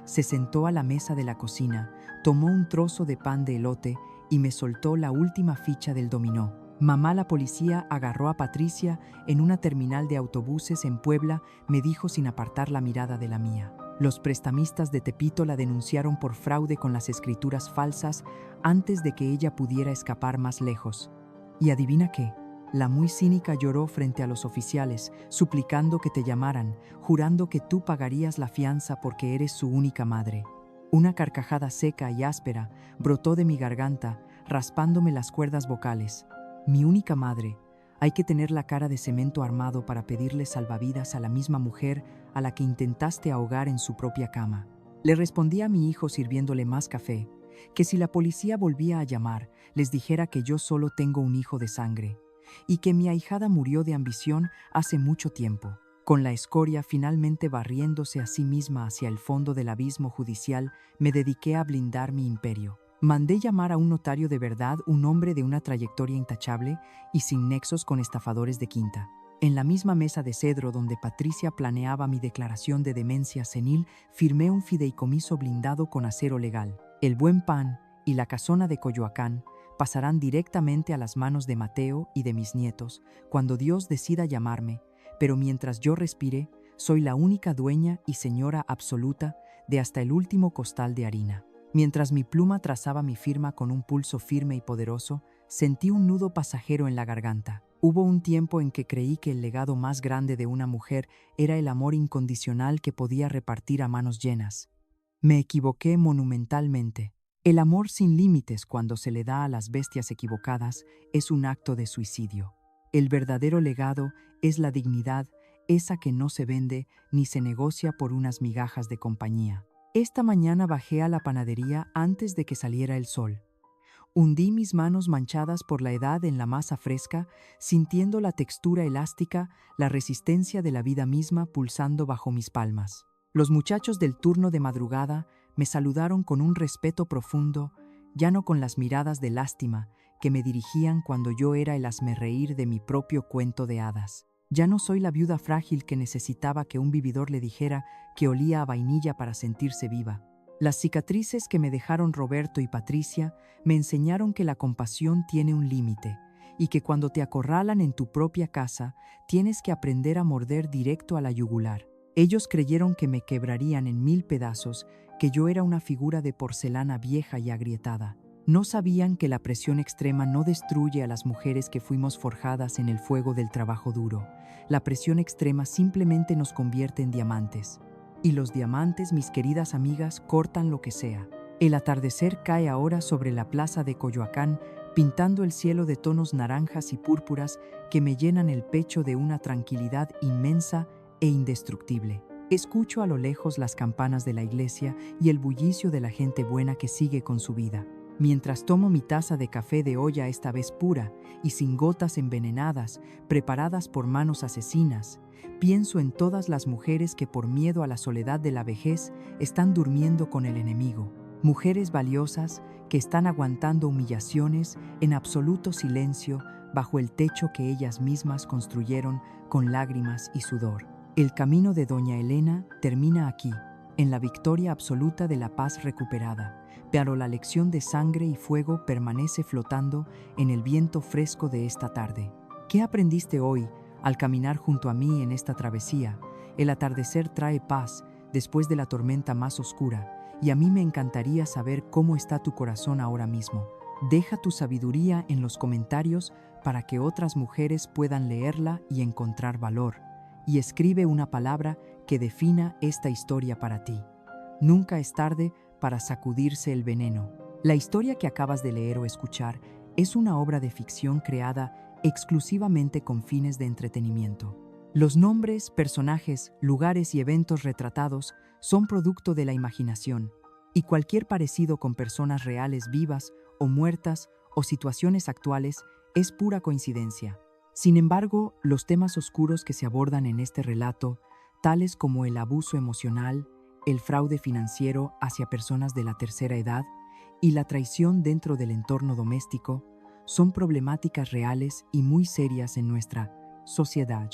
Se sentó a la mesa de la cocina, tomó un trozo de pan de elote y me soltó la última ficha del dominó. Mamá la policía agarró a Patricia en una terminal de autobuses en Puebla, me dijo sin apartar la mirada de la mía. Los prestamistas de Tepito la denunciaron por fraude con las escrituras falsas antes de que ella pudiera escapar más lejos. ¿Y adivina qué? La muy cínica lloró frente a los oficiales, suplicando que te llamaran, jurando que tú pagarías la fianza porque eres su única madre. Una carcajada seca y áspera brotó de mi garganta, raspándome las cuerdas vocales. Mi única madre. Hay que tener la cara de cemento armado para pedirle salvavidas a la misma mujer a la que intentaste ahogar en su propia cama. Le respondí a mi hijo sirviéndole más café, que si la policía volvía a llamar, les dijera que yo solo tengo un hijo de sangre, y que mi ahijada murió de ambición hace mucho tiempo. Con la escoria finalmente barriéndose a sí misma hacia el fondo del abismo judicial, me dediqué a blindar mi imperio. Mandé llamar a un notario de verdad, un hombre de una trayectoria intachable y sin nexos con estafadores de quinta. En la misma mesa de cedro donde Patricia planeaba mi declaración de demencia senil, firmé un fideicomiso blindado con acero legal. El buen pan y la casona de Coyoacán pasarán directamente a las manos de Mateo y de mis nietos cuando Dios decida llamarme, pero mientras yo respire, soy la única dueña y señora absoluta de hasta el último costal de harina. Mientras mi pluma trazaba mi firma con un pulso firme y poderoso, sentí un nudo pasajero en la garganta. Hubo un tiempo en que creí que el legado más grande de una mujer era el amor incondicional que podía repartir a manos llenas. Me equivoqué monumentalmente. El amor sin límites cuando se le da a las bestias equivocadas es un acto de suicidio. El verdadero legado es la dignidad, esa que no se vende ni se negocia por unas migajas de compañía. Esta mañana bajé a la panadería antes de que saliera el sol. Hundí mis manos manchadas por la edad en la masa fresca, sintiendo la textura elástica, la resistencia de la vida misma pulsando bajo mis palmas. Los muchachos del turno de madrugada me saludaron con un respeto profundo, ya no con las miradas de lástima que me dirigían cuando yo era el hazmerreír de mi propio cuento de hadas. Ya no soy la viuda frágil que necesitaba que un vividor le dijera que olía a vainilla para sentirse viva. Las cicatrices que me dejaron Roberto y Patricia me enseñaron que la compasión tiene un límite y que cuando te acorralan en tu propia casa, tienes que aprender a morder directo a la yugular. Ellos creyeron que me quebrarían en 1000 pedazos, que yo era una figura de porcelana vieja y agrietada. No sabían que la presión extrema no destruye a las mujeres que fuimos forjadas en el fuego del trabajo duro. La presión extrema simplemente nos convierte en diamantes. Y los diamantes, mis queridas amigas, cortan lo que sea. El atardecer cae ahora sobre la plaza de Coyoacán, pintando el cielo de tonos naranjas y púrpuras que me llenan el pecho de una tranquilidad inmensa e indestructible. Escucho a lo lejos las campanas de la iglesia y el bullicio de la gente buena que sigue con su vida. Mientras tomo mi taza de café de olla, esta vez pura y sin gotas envenenadas, preparadas por manos asesinas, pienso en todas las mujeres que por miedo a la soledad de la vejez están durmiendo con el enemigo. Mujeres valiosas que están aguantando humillaciones en absoluto silencio bajo el techo que ellas mismas construyeron con lágrimas y sudor. El camino de Doña Elena termina aquí, en la victoria absoluta de la paz recuperada, pero la lección de sangre y fuego permanece flotando en el viento fresco de esta tarde. ¿Qué aprendiste hoy al caminar junto a mí en esta travesía? El atardecer trae paz después de la tormenta más oscura, y a mí me encantaría saber cómo está tu corazón ahora mismo. Deja tu sabiduría en los comentarios para que otras mujeres puedan leerla y encontrar valor, y escribe una palabra que defina esta historia para ti. Nunca es tarde para sacudirse el veneno. La historia que acabas de leer o escuchar es una obra de ficción creada exclusivamente con fines de entretenimiento. Los nombres, personajes, lugares y eventos retratados son producto de la imaginación, y cualquier parecido con personas reales vivas o muertas o situaciones actuales es pura coincidencia. Sin embargo, los temas oscuros que se abordan en este relato, tales como el abuso emocional, el fraude financiero hacia personas de la tercera edad y la traición dentro del entorno doméstico, son problemáticas reales y muy serias en nuestra sociedad.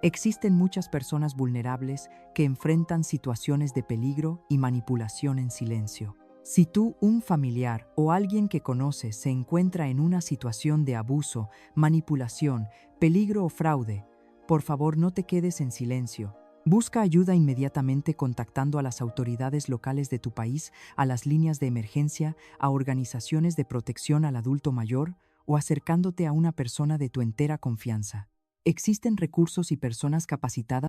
Existen muchas personas vulnerables que enfrentan situaciones de peligro y manipulación en silencio. Si tú, un familiar o alguien que conoces se encuentra en una situación de abuso, manipulación, peligro o fraude, por favor no te quedes en silencio. Busca ayuda inmediatamente contactando a las autoridades locales de tu país, a las líneas de emergencia, a organizaciones de protección al adulto mayor o acercándote a una persona de tu entera confianza. Existen recursos y personas capacitadas